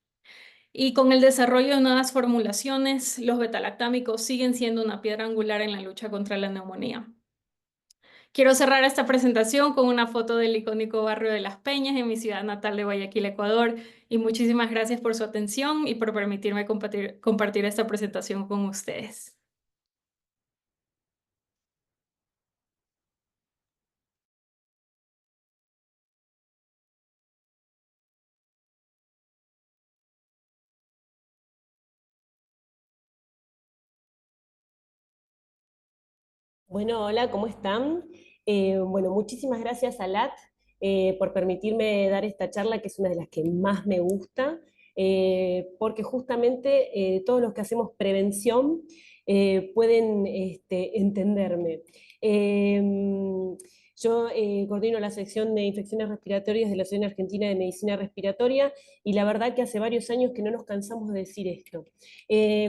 [SPEAKER 4] Y con el desarrollo de nuevas formulaciones, los betalactámicos siguen siendo una piedra angular en la lucha contra la neumonía. Quiero cerrar esta presentación con una foto del icónico barrio de Las Peñas en mi ciudad natal de Guayaquil, Ecuador. Y muchísimas gracias por su atención y por permitirme compartir esta presentación con ustedes.
[SPEAKER 5] Bueno, hola, ¿cómo están? Bueno, muchísimas gracias a LAT por permitirme dar esta charla, que es una de las que más me gusta, porque justamente todos los que hacemos prevención pueden entenderme. Yo coordino la sección de infecciones respiratorias de la Asociación Argentina de Medicina Respiratoria y la verdad que hace varios años que no nos cansamos de decir esto.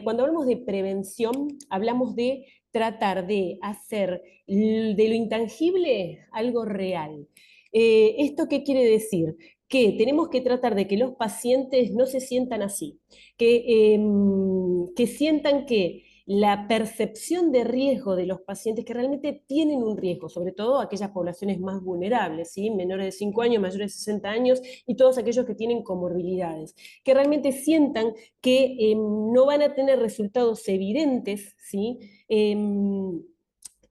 [SPEAKER 5] Cuando hablamos de prevención, hablamos de tratar de hacer de lo intangible algo real. ¿Esto qué quiere decir? Que tenemos que tratar de que los pacientes no se sientan así, que sientan que la percepción de riesgo de los pacientes que realmente tienen un riesgo, sobre todo aquellas poblaciones más vulnerables, ¿sí? Menores de 5 años, mayores de 60 años y todos aquellos que tienen comorbilidades, que realmente sientan que no van a tener resultados evidentes, ¿sí?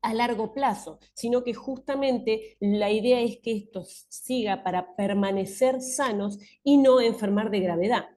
[SPEAKER 5] A largo plazo, sino que justamente la idea es que esto siga para permanecer sanos y no enfermar de gravedad.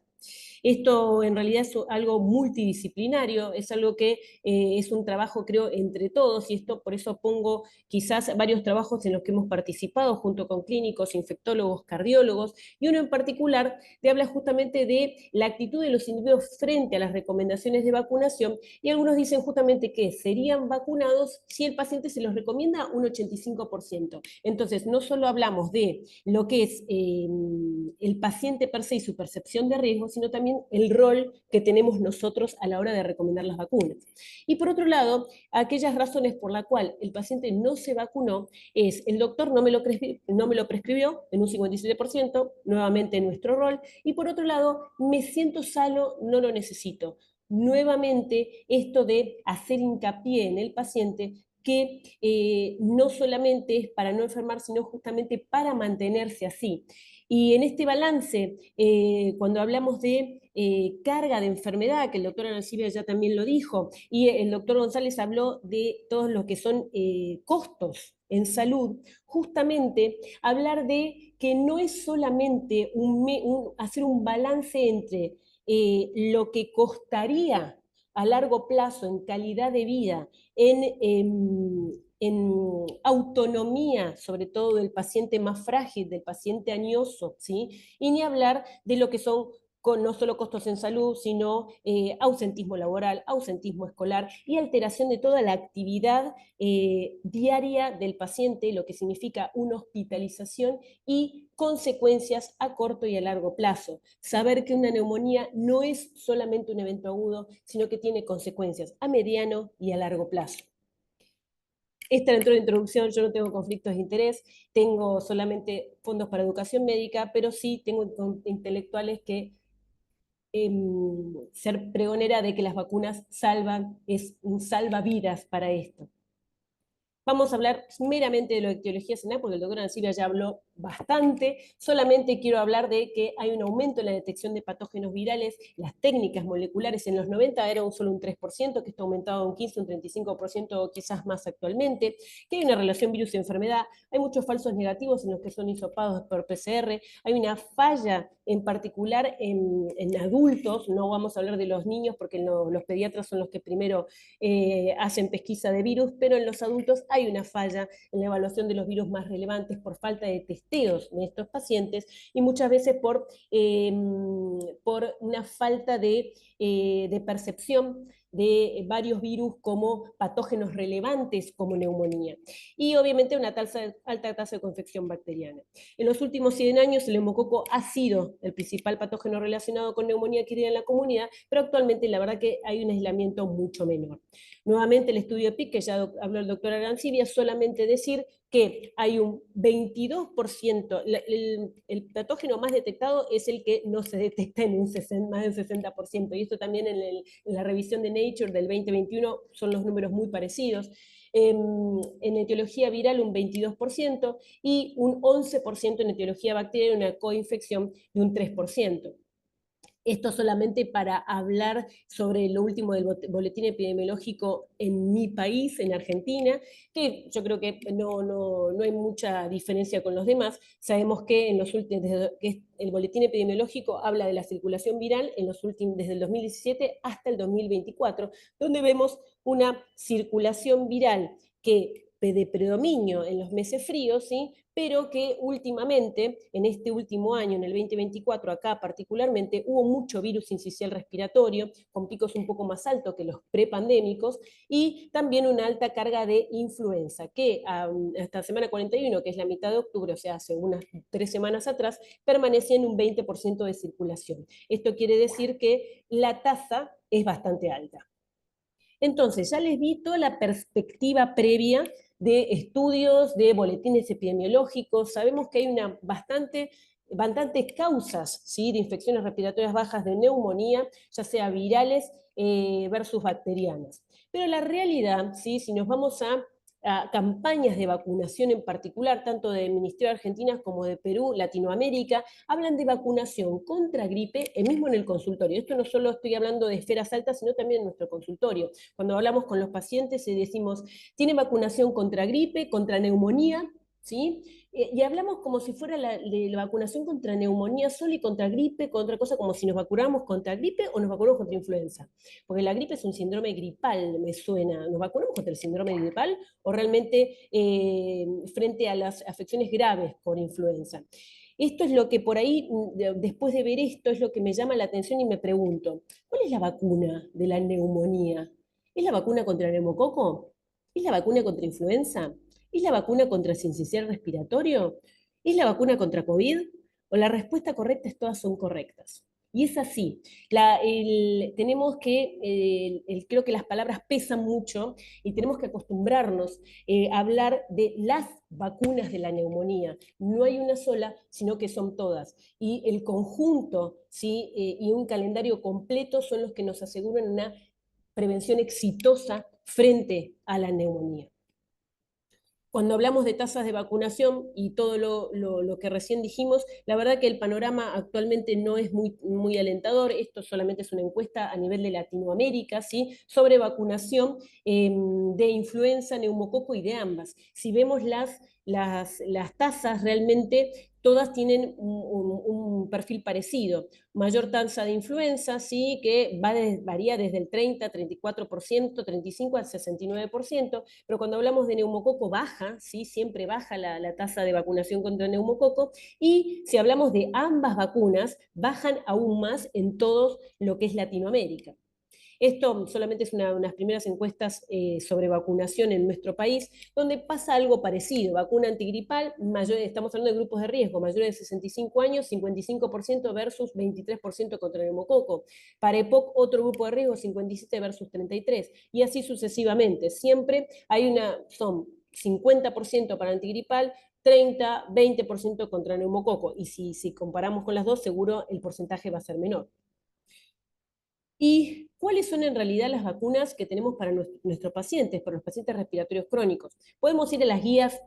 [SPEAKER 5] Esto en realidad es algo multidisciplinario, es algo que es un trabajo, creo, entre todos, y esto por eso pongo quizás varios trabajos en los que hemos participado junto con clínicos, infectólogos, cardiólogos, y uno en particular te habla justamente de la actitud de los individuos frente a las recomendaciones de vacunación, y algunos dicen justamente que serían vacunados si el paciente se los recomienda un 85%. Entonces, no solo hablamos de lo que es el paciente per se y su percepción de riesgo, sino también el rol que tenemos nosotros a la hora de recomendar las vacunas. Y por otro lado, aquellas razones por las cuales el paciente no se vacunó es el doctor no me lo prescribió en un 57%, nuevamente nuestro rol, y por otro lado, me siento sano, no lo necesito. Nuevamente, esto de hacer hincapié en el paciente que no solamente es para no enfermar, sino justamente para mantenerse así. Y en este balance, cuando hablamos de carga de enfermedad, que el doctor Arancibia ya también lo dijo, y el doctor González habló de todos los que son costos en salud, justamente hablar de que no es solamente hacer un balance entre lo que costaría a largo plazo en calidad de vida, en autonomía, sobre todo del paciente más frágil, del paciente añoso, ¿sí? Y ni hablar de lo que son no solo costos en salud, sino ausentismo laboral, ausentismo escolar y alteración de toda la actividad diaria del paciente, lo que significa una hospitalización y consecuencias a corto y a largo plazo. Saber que una neumonía no es solamente un evento agudo, sino que tiene consecuencias a mediano y a largo plazo. Esta entró de introducción, yo no tengo conflictos de interés, tengo solamente fondos para educación médica, pero sí tengo intelectuales que ser pregonera de que las vacunas salvan, es un salvavidas para esto. Vamos a hablar meramente de la etiología celular, porque el doctor Arancibia ya habló bastante. Solamente quiero hablar de que hay un aumento en la detección de patógenos virales. Las técnicas moleculares en los 90 era solo un 3%, que está aumentado a un 15, un 35%, quizás más actualmente. Que hay una relación virus-enfermedad. Hay muchos falsos negativos en los que son hisopados por PCR. Hay una falla en particular en adultos. No vamos a hablar de los niños, porque los pediatras son los que primero hacen pesquisa de virus, pero en los adultos hay una falla en la evaluación de los virus más relevantes por falta de testeos en estos pacientes y muchas veces por una falta de percepción de varios virus como patógenos relevantes como neumonía. Y obviamente una alta tasa de confección bacteriana. En los últimos 100 años el neumococo ha sido el principal patógeno relacionado con neumonía adquirida en la comunidad, pero actualmente la verdad que hay un aislamiento mucho menor. Nuevamente el estudio PIC, que ya habló el doctor Arancibia, solamente decir que hay un 22%, el patógeno más detectado es el que no se detecta en más del 60%, y esto también en la revisión de Nature del 2021 son los números muy parecidos. En etiología viral un 22% y un 11% en etiología bacteriana, una coinfección de un 3%. Esto solamente para hablar sobre lo último del boletín epidemiológico en mi país, en Argentina, que yo creo que no hay mucha diferencia con los demás. Sabemos que el boletín epidemiológico habla de la circulación viral desde el 2017 hasta el 2024, donde vemos una circulación viral que de predominio en los meses fríos, ¿sí? Pero que últimamente, en este último año, en el 2024, acá particularmente, hubo mucho virus sincicial respiratorio, con picos un poco más altos que los prepandémicos, y también una alta carga de influenza, que hasta semana 41, que es la mitad de octubre, o sea, hace unas 3 semanas atrás, permanecía en un 20% de circulación. Esto quiere decir que la tasa es bastante alta. Entonces, ya les di toda la perspectiva previa de estudios, de boletines epidemiológicos. Sabemos que hay bastantes causas, ¿sí?, de infecciones respiratorias bajas de neumonía, ya sea virales versus bacterianas. Pero la realidad, ¿sí?, si nos vamos a campañas de vacunación en particular, tanto del Ministerio de Argentina como de Perú, Latinoamérica, hablan de vacunación contra gripe, mismo en el consultorio. Esto no solo estoy hablando de esferas altas, sino también en nuestro consultorio. Cuando hablamos con los pacientes y decimos, ¿tiene vacunación contra gripe, contra neumonía? ¿Sí? Y hablamos como si fuera la vacunación contra neumonía solo y contra gripe, contra cosa, como si nos vacunáramos contra gripe o nos vacunamos contra influenza. Porque la gripe es un síndrome gripal, me suena. ¿Nos vacunamos contra el síndrome gripal o realmente frente a las afecciones graves por influenza? Esto es lo que por ahí, después de ver esto, es lo que me llama la atención y me pregunto, ¿cuál es la vacuna de la neumonía? ¿Es la vacuna contra el neumococo? ¿Es la vacuna contra influenza? ¿Es la vacuna contra sincicial respiratorio? ¿Es la vacuna contra COVID? ¿O la respuesta correcta es todas son correctas? Y es así. Tenemos que, creo que las palabras pesan mucho y tenemos que acostumbrarnos a hablar de las vacunas de la neumonía. No hay una sola, sino que son todas. Y el conjunto, ¿sí?, y un calendario completo son los que nos aseguran una prevención exitosa frente a la neumonía. Cuando hablamos de tasas de vacunación y todo lo que recién dijimos, la verdad que el panorama actualmente no es muy alentador. Esto solamente es una encuesta a nivel de Latinoamérica, ¿sí?, sobre vacunación de influenza, neumococo y de ambas. Si vemos las tasas, realmente todas tienen un perfil parecido. Mayor tasa de influenza, sí, que varía desde el 30, 34%, 35 al 69%, pero cuando hablamos de neumococo baja, sí, siempre baja la tasa de vacunación contra neumococo, y si hablamos de ambas vacunas, bajan aún más en todo lo que es Latinoamérica. Esto solamente es unas primeras encuestas sobre vacunación en nuestro país, donde pasa algo parecido. Vacuna antigripal, estamos hablando de grupos de riesgo, mayores de 65 años, 55% versus 23% contra el neumococo. Para EPOC, otro grupo de riesgo, 57 versus 33. Y así sucesivamente. Siempre son 50% para antigripal, 30, 20% contra el neumococo. Y si comparamos con las dos, seguro el porcentaje va a ser menor. ¿Y cuáles son en realidad las vacunas que tenemos para nuestros pacientes, para los pacientes respiratorios crónicos? Podemos ir a las guías,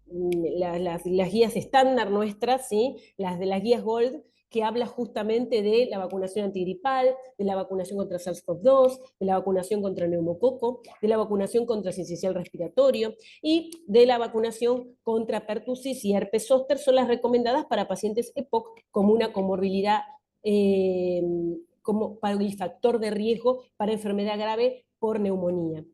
[SPEAKER 5] las guías estándar nuestras, ¿sí? Las de las guías Gold, que habla justamente de la vacunación antigripal, de la vacunación contra SARS-CoV-2, de la vacunación contra el neumococo, de la vacunación contra sincicial respiratorio y de la vacunación contra pertussis y herpes zóster. Son las recomendadas para pacientes EPOC como una comorbilidad como para el factor de riesgo para enfermedad grave por neumonía.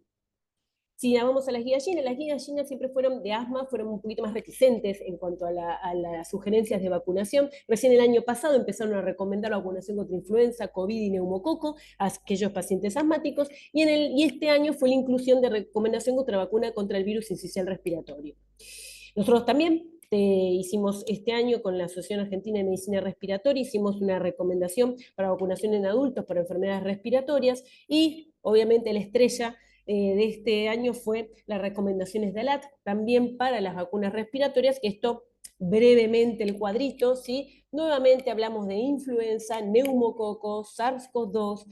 [SPEAKER 5] Si vamos a las guías GINA siempre fueron de asma, fueron un poquito más reticentes en cuanto a las sugerencias de vacunación. Recién el año pasado empezaron a recomendar la vacunación contra influenza, COVID y neumococo a aquellos pacientes asmáticos, y este año fue la inclusión de recomendación contra vacuna contra el virus sincicial respiratorio. Nosotros también hicimos este año con la Asociación Argentina de Medicina Respiratoria, hicimos una recomendación para vacunación en adultos para enfermedades respiratorias, y obviamente la estrella de este año fue las recomendaciones de ALAT, también para las vacunas respiratorias, que esto brevemente el cuadrito, ¿sí? Nuevamente hablamos de influenza, neumococo, SARS-CoV-2,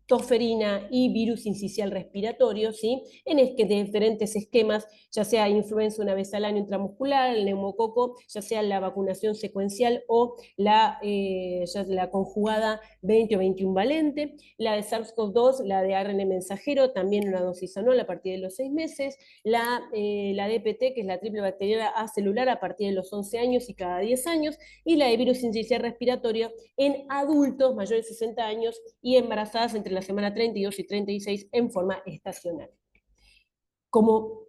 [SPEAKER 5] tosferina y virus sincicial respiratorio, ¿sí? En diferentes esquemas, ya sea influenza una vez al año intramuscular, el neumococo, ya sea la vacunación secuencial o la conjugada 20 o 21 valente, la de SARS-CoV-2, la de ARN mensajero, también una dosis anual a partir de los 6 meses, la DPT, que es la triple bacteriana acelular, a partir de los 11 años y cada 10 años, y la de virus sincicial respiratorio en adultos mayores de 60 años y embarazadas entre la semana 32 y 36 en forma estacional. Como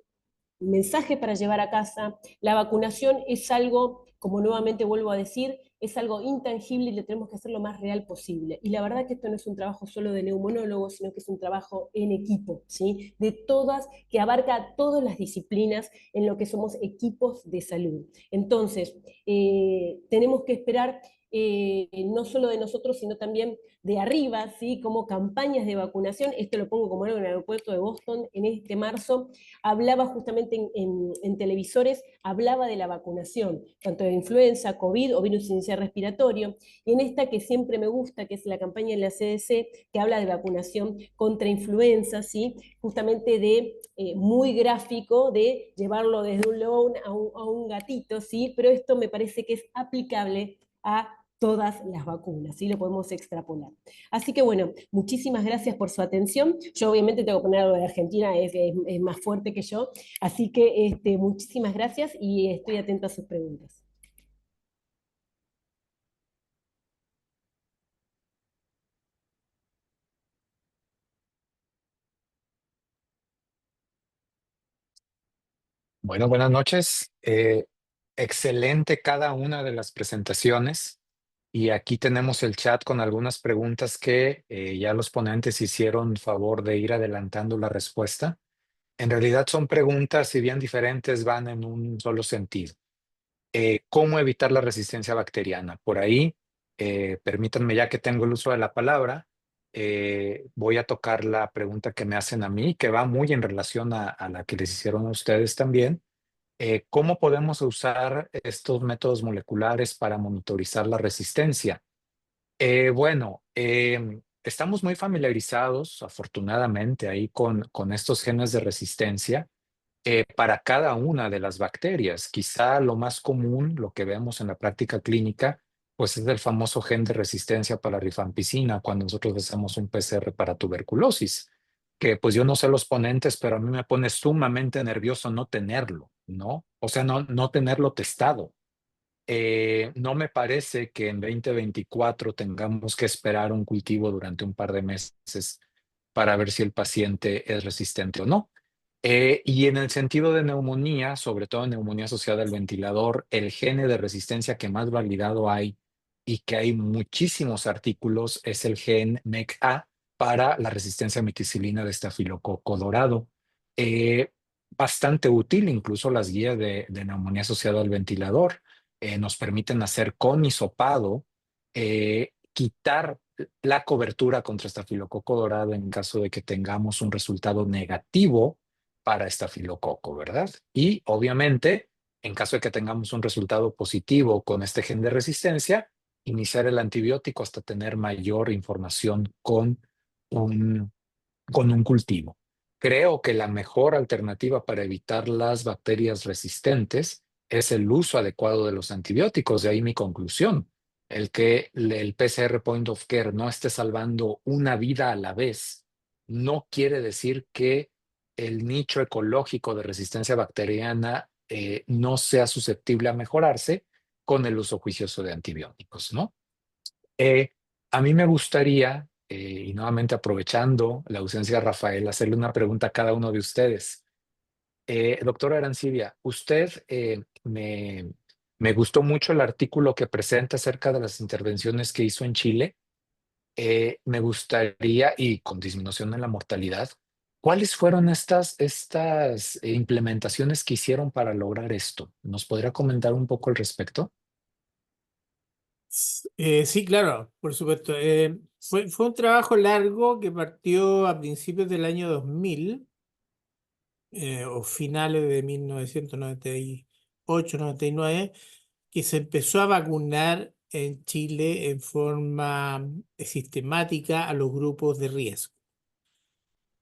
[SPEAKER 5] mensaje para llevar a casa, la vacunación es algo, como nuevamente vuelvo a decir, es algo intangible y le tenemos que hacer lo más real posible. Y la verdad que esto no es un trabajo solo de neumonólogos, sino que es un trabajo en equipo, ¿sí? De todas, que abarca todas las disciplinas en lo que somos equipos de salud. Entonces, tenemos que esperar no solo de nosotros, sino también de arriba, ¿sí? Como campañas de vacunación. Esto lo pongo como algo en el aeropuerto de Boston en este marzo. Hablaba justamente en televisores, hablaba de la vacunación, tanto de influenza, COVID o virus sincicial respiratorio, y en esta que siempre me gusta, que es la campaña de la CDC, que habla de vacunación contra influenza, ¿sí? Justamente muy gráfico, de llevarlo desde un león a un gatito, ¿sí? Pero esto me parece que es aplicable a todas las vacunas, ¿sí? Lo podemos extrapolar. Así que bueno, muchísimas gracias por su atención. Yo obviamente tengo que poner algo de Argentina, es más fuerte que yo, así que muchísimas gracias y estoy atenta a sus preguntas.
[SPEAKER 3] Bueno, buenas noches. Excelente cada una de las presentaciones. Y aquí tenemos el chat con algunas preguntas que ya los ponentes hicieron favor de ir adelantando la respuesta. En realidad son preguntas, si bien diferentes, van en un solo sentido. ¿Cómo evitar la resistencia bacteriana? Por ahí, permítanme, ya que tengo el uso de la palabra, voy a tocar la pregunta que me hacen a mí, que va muy en relación a la que les hicieron a ustedes también. ¿Cómo podemos usar estos métodos moleculares para monitorizar la resistencia? Bueno, estamos muy familiarizados, afortunadamente, ahí con estos genes de resistencia para cada una de las bacterias. Quizá lo más común, lo que vemos en la práctica clínica, pues es el famoso gen de resistencia para la rifampicina cuando nosotros hacemos un PCR para tuberculosis, que pues yo no sé los ponentes, pero a mí me pone sumamente nervioso no tenerlo, ¿no? O sea, no tenerlo testado. No me parece que en 2024 tengamos que esperar un cultivo durante un par de meses para ver si el paciente es resistente o no. Y en el sentido de neumonía, sobre todo en neumonía asociada al ventilador, el gene de resistencia que más validado hay y que hay muchísimos artículos es el gen MECA para la resistencia a meticilina de estafilococo dorado. Bastante útil, incluso las guías de neumonía asociada al ventilador nos permiten hacer con hisopado, quitar la cobertura contra estafilococo dorado en caso de que tengamos un resultado negativo para estafilococo, ¿verdad? Y obviamente, en caso de que tengamos un resultado positivo con este gen de resistencia, iniciar el antibiótico hasta tener mayor información con un cultivo. Creo que la mejor alternativa para evitar las bacterias resistentes es el uso adecuado de los antibióticos. De ahí mi conclusión. El que el PCR Point of Care no esté salvando una vida a la vez no quiere decir que el nicho ecológico de resistencia bacteriana no sea susceptible a mejorarse con el uso juicioso de antibióticos, ¿no? A mí me gustaría, y nuevamente aprovechando la ausencia de Rafael, hacerle una pregunta a cada uno de ustedes. Doctora Arancibia, usted me gustó mucho el artículo que presenta acerca de las intervenciones que hizo en Chile. Me gustaría, y con disminución en la mortalidad, ¿cuáles fueron estas implementaciones que hicieron para lograr esto? ¿Nos podría comentar un poco al respecto?
[SPEAKER 2] Sí, claro, por supuesto. Fue un trabajo largo que partió a principios del año 2000 o finales de 1998-99, que se empezó a vacunar en Chile en forma sistemática a los grupos de riesgo.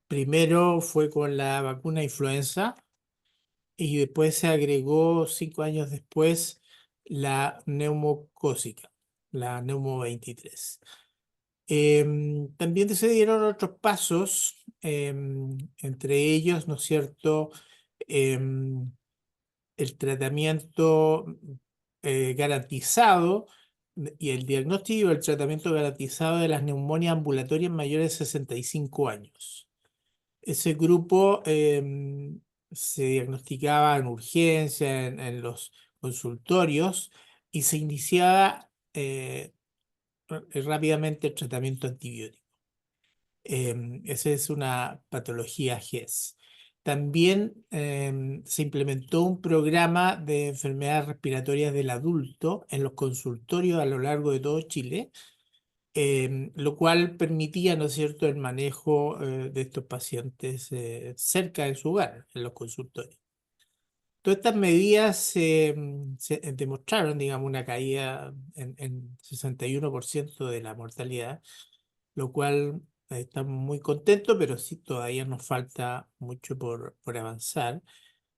[SPEAKER 2] Primero fue con la vacuna influenza y después se agregó 5 años después la neumocócica, la neumo 23. También se dieron otros pasos, entre ellos, ¿no es cierto?, el tratamiento garantizado y el diagnóstico y el tratamiento garantizado de las neumonias ambulatorias mayores de 65 años. Ese grupo se diagnosticaba en urgencia, en los consultorios, y se iniciaba rápidamente el tratamiento antibiótico. Esa es una patología GES. También se implementó un programa de enfermedades respiratorias del adulto en los consultorios a lo largo de todo Chile, lo cual permitía, ¿no es cierto?, el manejo de estos pacientes cerca de su hogar, en los consultorios. Todas estas medidas se demostraron, digamos, una caída en 61% de la mortalidad, lo cual estamos muy contentos, pero sí todavía nos falta mucho por avanzar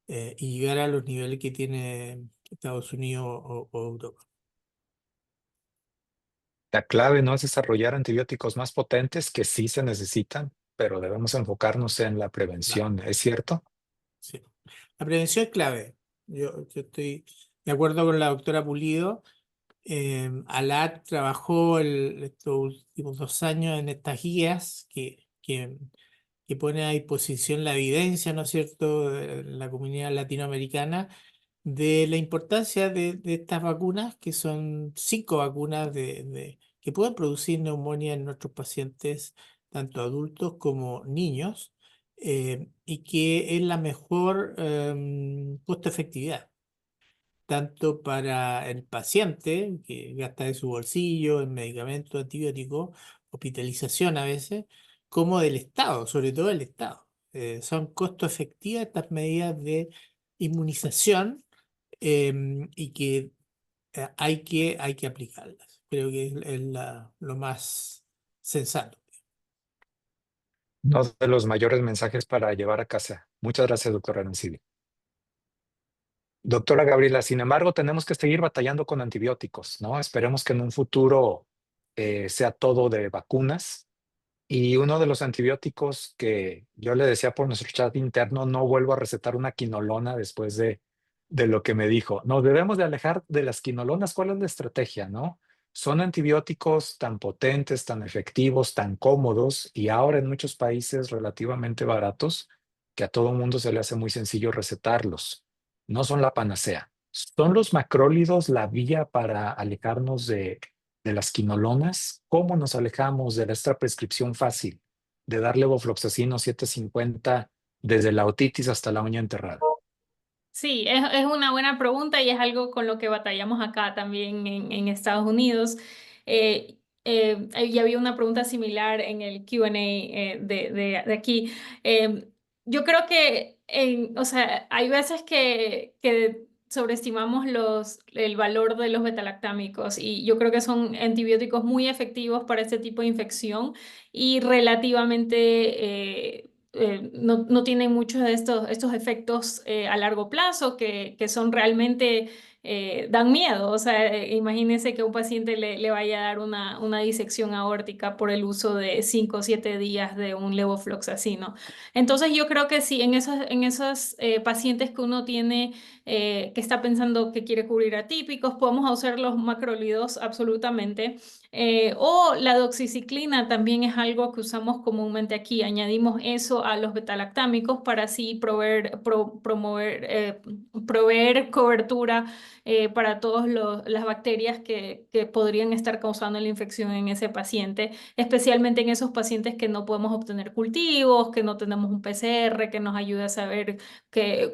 [SPEAKER 2] y llegar a los niveles que tiene Estados Unidos o Europa.
[SPEAKER 3] La clave no es desarrollar antibióticos más potentes que sí se necesitan, pero debemos enfocarnos en la prevención, ¿es cierto?
[SPEAKER 2] Sí. La prevención es clave. Yo estoy de acuerdo con la doctora Pulido. ALAT trabajó estos últimos 2 años en estas guías que pone a disposición la evidencia, ¿no es cierto?, de la comunidad latinoamericana de la importancia de estas vacunas, que son 5 vacunas que pueden producir neumonía en nuestros pacientes, tanto adultos como niños, y que es la mejor costo-efectividad, tanto para el paciente, que gasta de su bolsillo en medicamentos antibióticos, hospitalización a veces, como del Estado, sobre todo del Estado. Son costo efectivas estas medidas de inmunización, y que hay que aplicarlas. Creo que es lo más sensato.
[SPEAKER 3] Uno de los mayores mensajes para llevar a casa. Muchas gracias, doctora Arancibia. Doctora Gabriela, sin embargo, tenemos que seguir batallando con antibióticos, ¿no? Esperemos que en un futuro sea todo de vacunas. Y uno de los antibióticos que yo le decía por nuestro chat interno, no vuelvo a recetar una quinolona después de de lo que me dijo. Nos debemos de alejar de las quinolonas. ¿Cuál es la estrategia, no? Son antibióticos tan potentes, tan efectivos, tan cómodos y ahora en muchos países relativamente baratos que a todo mundo se le hace muy sencillo recetarlos. No son la panacea. ¿Son los macrólidos la vía para alejarnos de las quinolonas? ¿Cómo nos alejamos de esta prescripción fácil de dar levofloxacino 750 desde la otitis hasta la uña enterrada?
[SPEAKER 4] Sí, es una buena pregunta y es algo con lo que batallamos acá también en Estados Unidos. Y había una pregunta similar en el Q&A de aquí. Yo creo que, o sea, hay veces que sobreestimamos el valor de los betalactámicos y yo creo que son antibióticos muy efectivos para este tipo de infección y relativamente no tienen muchos de estos efectos a largo plazo que son realmente, dan miedo. O sea, imagínense que a un paciente le vaya a dar una disección aórtica por el uso de 5 o 7 días de un levofloxacino. Entonces yo creo que sí, en esos pacientes que uno tiene, que está pensando que quiere cubrir atípicos, podemos usar los macrólidos absolutamente. O la doxiciclina también es algo que usamos comúnmente aquí. Añadimos eso a los betalactámicos para así proveer cobertura para todas las bacterias que podrían estar causando la infección en ese paciente, especialmente en esos pacientes que no podemos obtener cultivos, que no tenemos un PCR que nos ayude a saber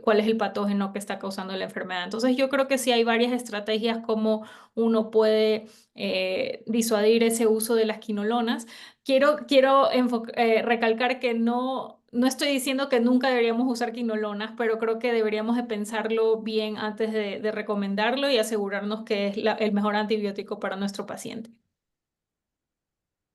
[SPEAKER 4] cuál es el patógeno que está causando la enfermedad. Entonces yo creo que sí hay varias estrategias como uno puede disuadir ese uso de las quinolonas. Quiero recalcar que no estoy diciendo que nunca deberíamos usar quinolonas, pero creo que deberíamos de pensarlo bien antes de recomendarlo y asegurarnos que es el mejor antibiótico para nuestro paciente.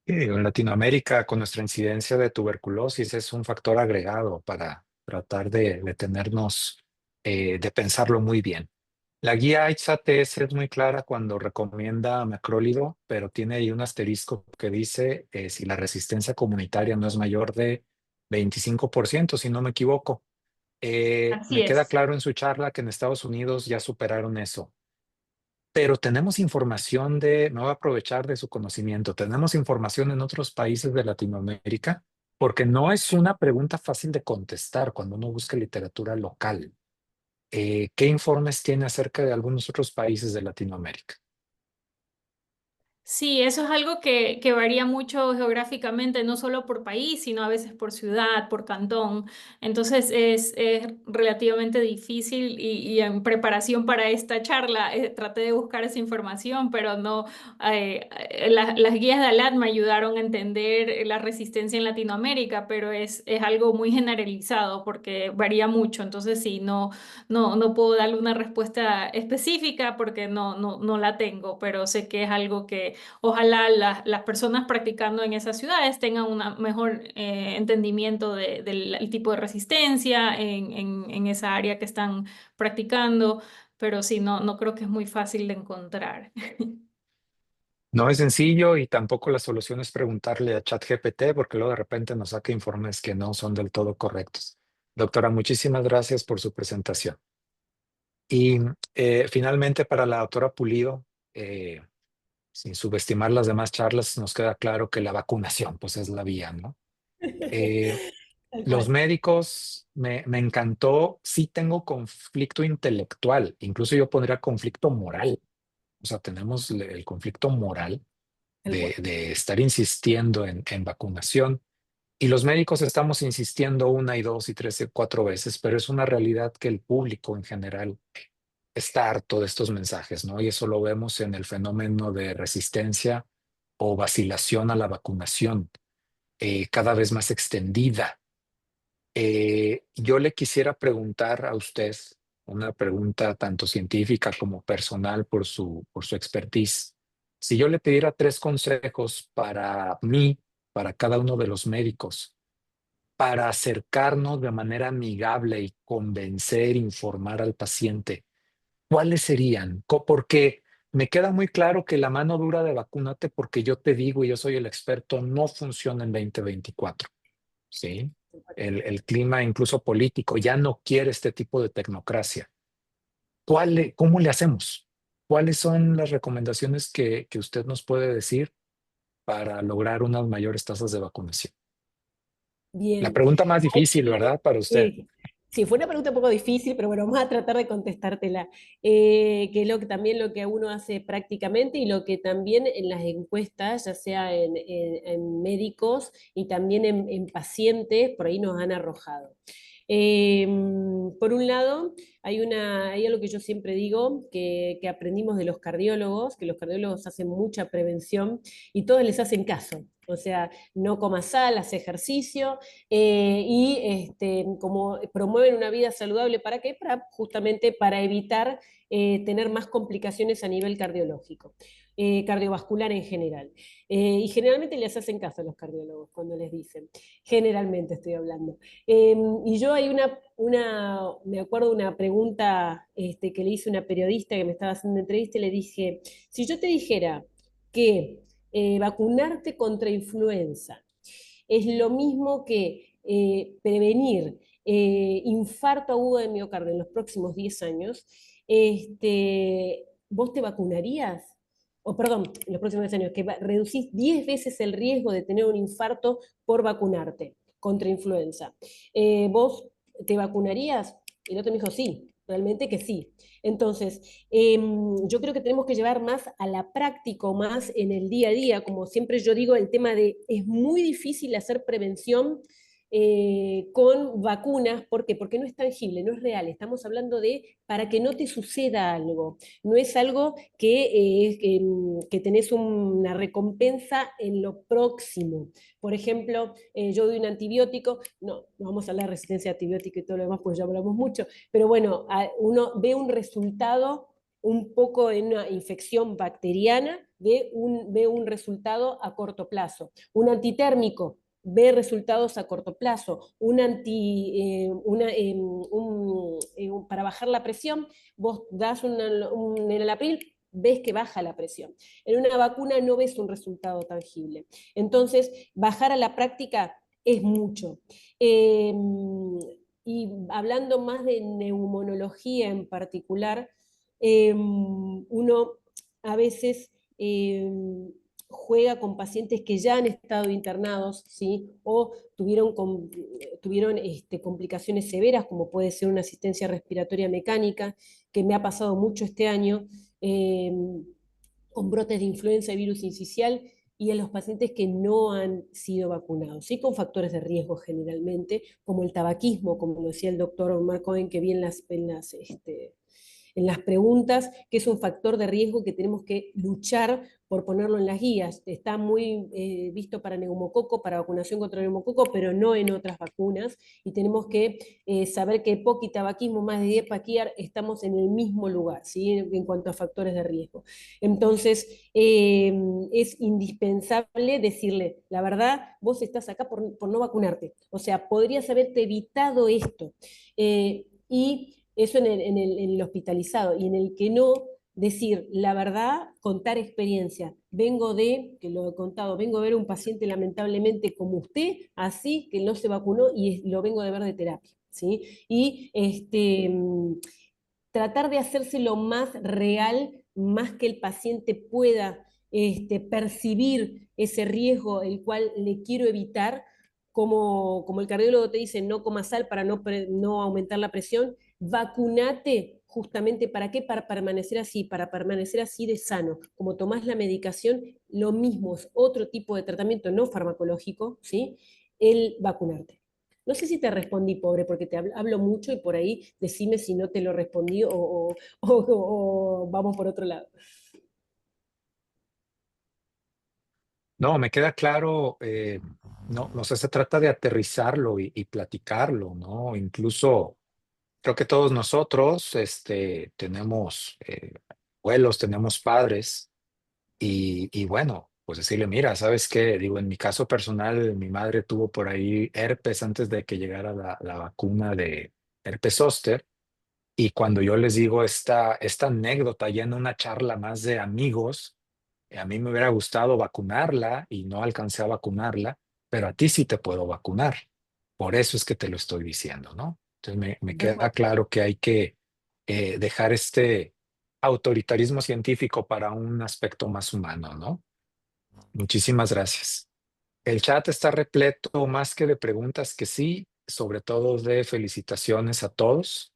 [SPEAKER 3] En Latinoamérica, con nuestra incidencia de tuberculosis, es un factor agregado para tratar de tenernos, de pensarlo muy bien. La guía ICSAT-TS es muy clara cuando recomienda macrólido, pero tiene ahí un asterisco que dice si la resistencia comunitaria no es mayor de 25%, si no me equivoco.
[SPEAKER 4] Así
[SPEAKER 3] Me queda
[SPEAKER 4] es.
[SPEAKER 3] claro en su charla que en Estados Unidos ya superaron eso. Pero tenemos información me voy a aprovechar de su conocimiento, tenemos información en otros países de Latinoamérica, porque no es una pregunta fácil de contestar cuando uno busca literatura local. ¿Qué informes tiene acerca de algunos otros países de Latinoamérica?
[SPEAKER 4] Sí, eso es algo que varía mucho geográficamente, no solo por país, sino a veces por ciudad, por cantón. Entonces es relativamente difícil y en preparación para esta charla traté de buscar esa información, pero no, las guías de ALAT me ayudaron a entender la resistencia en Latinoamérica, pero es algo muy generalizado porque varía mucho. Entonces sí, no puedo darle una respuesta específica porque no la tengo, pero sé que es algo que ojalá las personas practicando en esas ciudades tengan un mejor entendimiento del el tipo de resistencia en esa área que están practicando, pero sí, no creo que es muy fácil de encontrar.
[SPEAKER 3] No es sencillo y tampoco la solución es preguntarle a ChatGPT porque luego de repente nos saca informes que no son del todo correctos. Doctora, muchísimas gracias por su presentación. Y finalmente para la doctora Pulido, sin subestimar las demás charlas, nos queda claro que la vacunación pues es la vía, ¿no? Eh,
[SPEAKER 5] Tal
[SPEAKER 3] los
[SPEAKER 5] cual.
[SPEAKER 3] médicos me encantó, sí tengo conflicto intelectual, incluso yo pondría conflicto moral. O sea, tenemos el conflicto moral
[SPEAKER 5] Tal cual.
[SPEAKER 3] de estar insistiendo en vacunación. Y los médicos estamos insistiendo una y dos y tres y cuatro veces, pero es una realidad que el público en general está harto de estos mensajes, ¿no? Y eso lo vemos en el fenómeno de resistencia o vacilación a la vacunación, cada vez más extendida. Yo le quisiera preguntar a usted una pregunta tanto científica como personal por su expertise. Si yo le pidiera tres consejos para mí, para cada uno de los médicos, para acercarnos de manera amigable y convencer, informar al paciente, ¿cuáles serían? Porque me queda muy claro que la mano dura de vacúnate porque yo te digo y yo soy el experto no funciona en 2024. ¿Sí? El clima incluso político ya no quiere este tipo de tecnocracia. ¿Cómo le hacemos? ¿Cuáles son las recomendaciones que usted nos puede decir para lograr unas mayores tasas de vacunación? La
[SPEAKER 5] Bien.
[SPEAKER 3] pregunta más difícil, ¿verdad? Para usted.
[SPEAKER 5] Sí, sí, fue una pregunta un poco difícil, pero bueno, vamos a tratar de contestártela. Que es también lo que uno hace prácticamente y lo que también en las encuestas, ya sea en médicos y también en pacientes, por ahí nos han arrojado. Eh, por un lado, hay algo que yo siempre digo, que aprendimos de los cardiólogos, que los cardiólogos hacen mucha prevención y todos les hacen caso. O sea, no comas sal, haz ejercicio, como promueven una vida saludable. ¿Para qué? Justamente para evitar tener más complicaciones a nivel cardiológico, cardiovascular en general. Y generalmente les hacen caso a los cardiólogos cuando les dicen, generalmente estoy hablando. Y yo hay me acuerdo de una pregunta que le hice a una periodista que me estaba haciendo una entrevista y le dije, si yo te dijera que vacunarte contra influenza es lo mismo que prevenir infarto agudo de miocardio en los próximos 10 años, ¿vos te vacunarías? O perdón, en los próximos 10 años, que reducís 10 veces el riesgo de tener un infarto por vacunarte contra influenza. ¿Vos te vacunarías? Y el otro me dijo, sí, realmente que sí. Entonces, yo creo que tenemos que llevar más a la práctica, más en el día a día, como siempre yo digo, el tema de es muy difícil hacer prevención con vacunas. ¿Por qué? Porque no es tangible, no es real. Estamos hablando de para que no te suceda algo. No es algo que tenés una recompensa en lo próximo. Por ejemplo, yo doy un antibiótico, no vamos a hablar de resistencia a antibiótico y todo lo demás, pues ya hablamos mucho, pero bueno, uno ve un resultado un poco en una infección bacteriana, ve un resultado a corto plazo. Un antitérmico ve resultados a corto plazo. Para bajar la presión, vos das un enalapril, ves que baja la presión. En una vacuna no ves un resultado tangible. Entonces, bajar a la práctica es mucho. Y hablando más de neumonología en particular, uno a veces juega con pacientes que ya han estado internados, ¿sí? O tuvieron complicaciones severas, como puede ser una asistencia respiratoria mecánica, que me ha pasado mucho este año, con brotes de influenza y virus sincicial, y en los pacientes que no han sido vacunados, ¿sí? Con factores de riesgo generalmente, como el tabaquismo, como lo decía el doctor Omar Cohen, que vi en las preguntas, que es un factor de riesgo que tenemos que luchar por ponerlo en las guías. Está muy visto para neumococo, para vacunación contra neumococo, pero no en otras vacunas, y tenemos que saber que EPOC y tabaquismo más de 10 paquiar estamos en el mismo lugar, ¿sí? En cuanto a factores de riesgo. Entonces, es indispensable decirle, la verdad, vos estás acá por no vacunarte, o sea, podrías haberte evitado esto. Y eso en el hospitalizado, y en el que no, decir la verdad, contar experiencia. Que lo he contado, vengo a ver un paciente lamentablemente como usted, así que no se vacunó y lo vengo de ver de terapia, ¿sí? Y tratar de hacerse lo más real, más que el paciente pueda percibir ese riesgo, el cual le quiero evitar, como el cardiólogo te dice, no comas sal para no aumentar la presión, vacunate justamente ¿para qué? Para permanecer así de sano. Como tomás la medicación, lo mismo, es otro tipo de tratamiento no farmacológico, ¿sí? El vacunarte. No sé si te respondí, pobre, porque te hablo mucho y por ahí decime si no te lo respondí o vamos por otro lado.
[SPEAKER 3] No, me queda claro, no, o sea, se trata de aterrizarlo y platicarlo, ¿no? Incluso creo que todos nosotros, tenemos abuelos, tenemos padres y bueno, pues decirle, mira, ¿sabes qué? Digo, en mi caso personal, mi madre tuvo por ahí herpes antes de que llegara la vacuna de herpes zóster. Y cuando yo les digo esta anécdota ya en una charla más de amigos, a mí me hubiera gustado vacunarla y no alcancé a vacunarla, pero a ti sí te puedo vacunar. Por eso es que te lo estoy diciendo, ¿no? Entonces me queda claro que hay que dejar este autoritarismo científico para un aspecto más humano, ¿no? Muchísimas gracias. El chat está repleto más que de preguntas que sí, sobre todo de felicitaciones a todos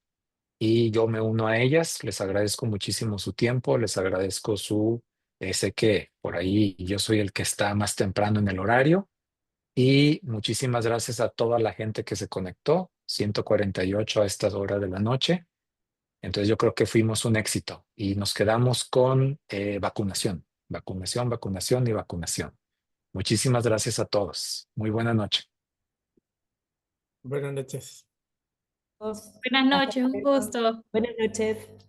[SPEAKER 3] y yo me uno a ellas. Les agradezco muchísimo su tiempo, les agradezco sé que por ahí yo soy el que está más temprano en el horario y muchísimas gracias a toda la gente que se conectó, 148 a esta hora de la noche. Entonces yo creo que fuimos un éxito y nos quedamos con vacunación, vacunación, vacunación y vacunación. Muchísimas gracias a todos. Muy buena noche.
[SPEAKER 2] Buenas noches.
[SPEAKER 4] Buenas
[SPEAKER 5] Hasta
[SPEAKER 4] noches, un
[SPEAKER 5] luego.
[SPEAKER 4] gusto.
[SPEAKER 5] Buenas noches.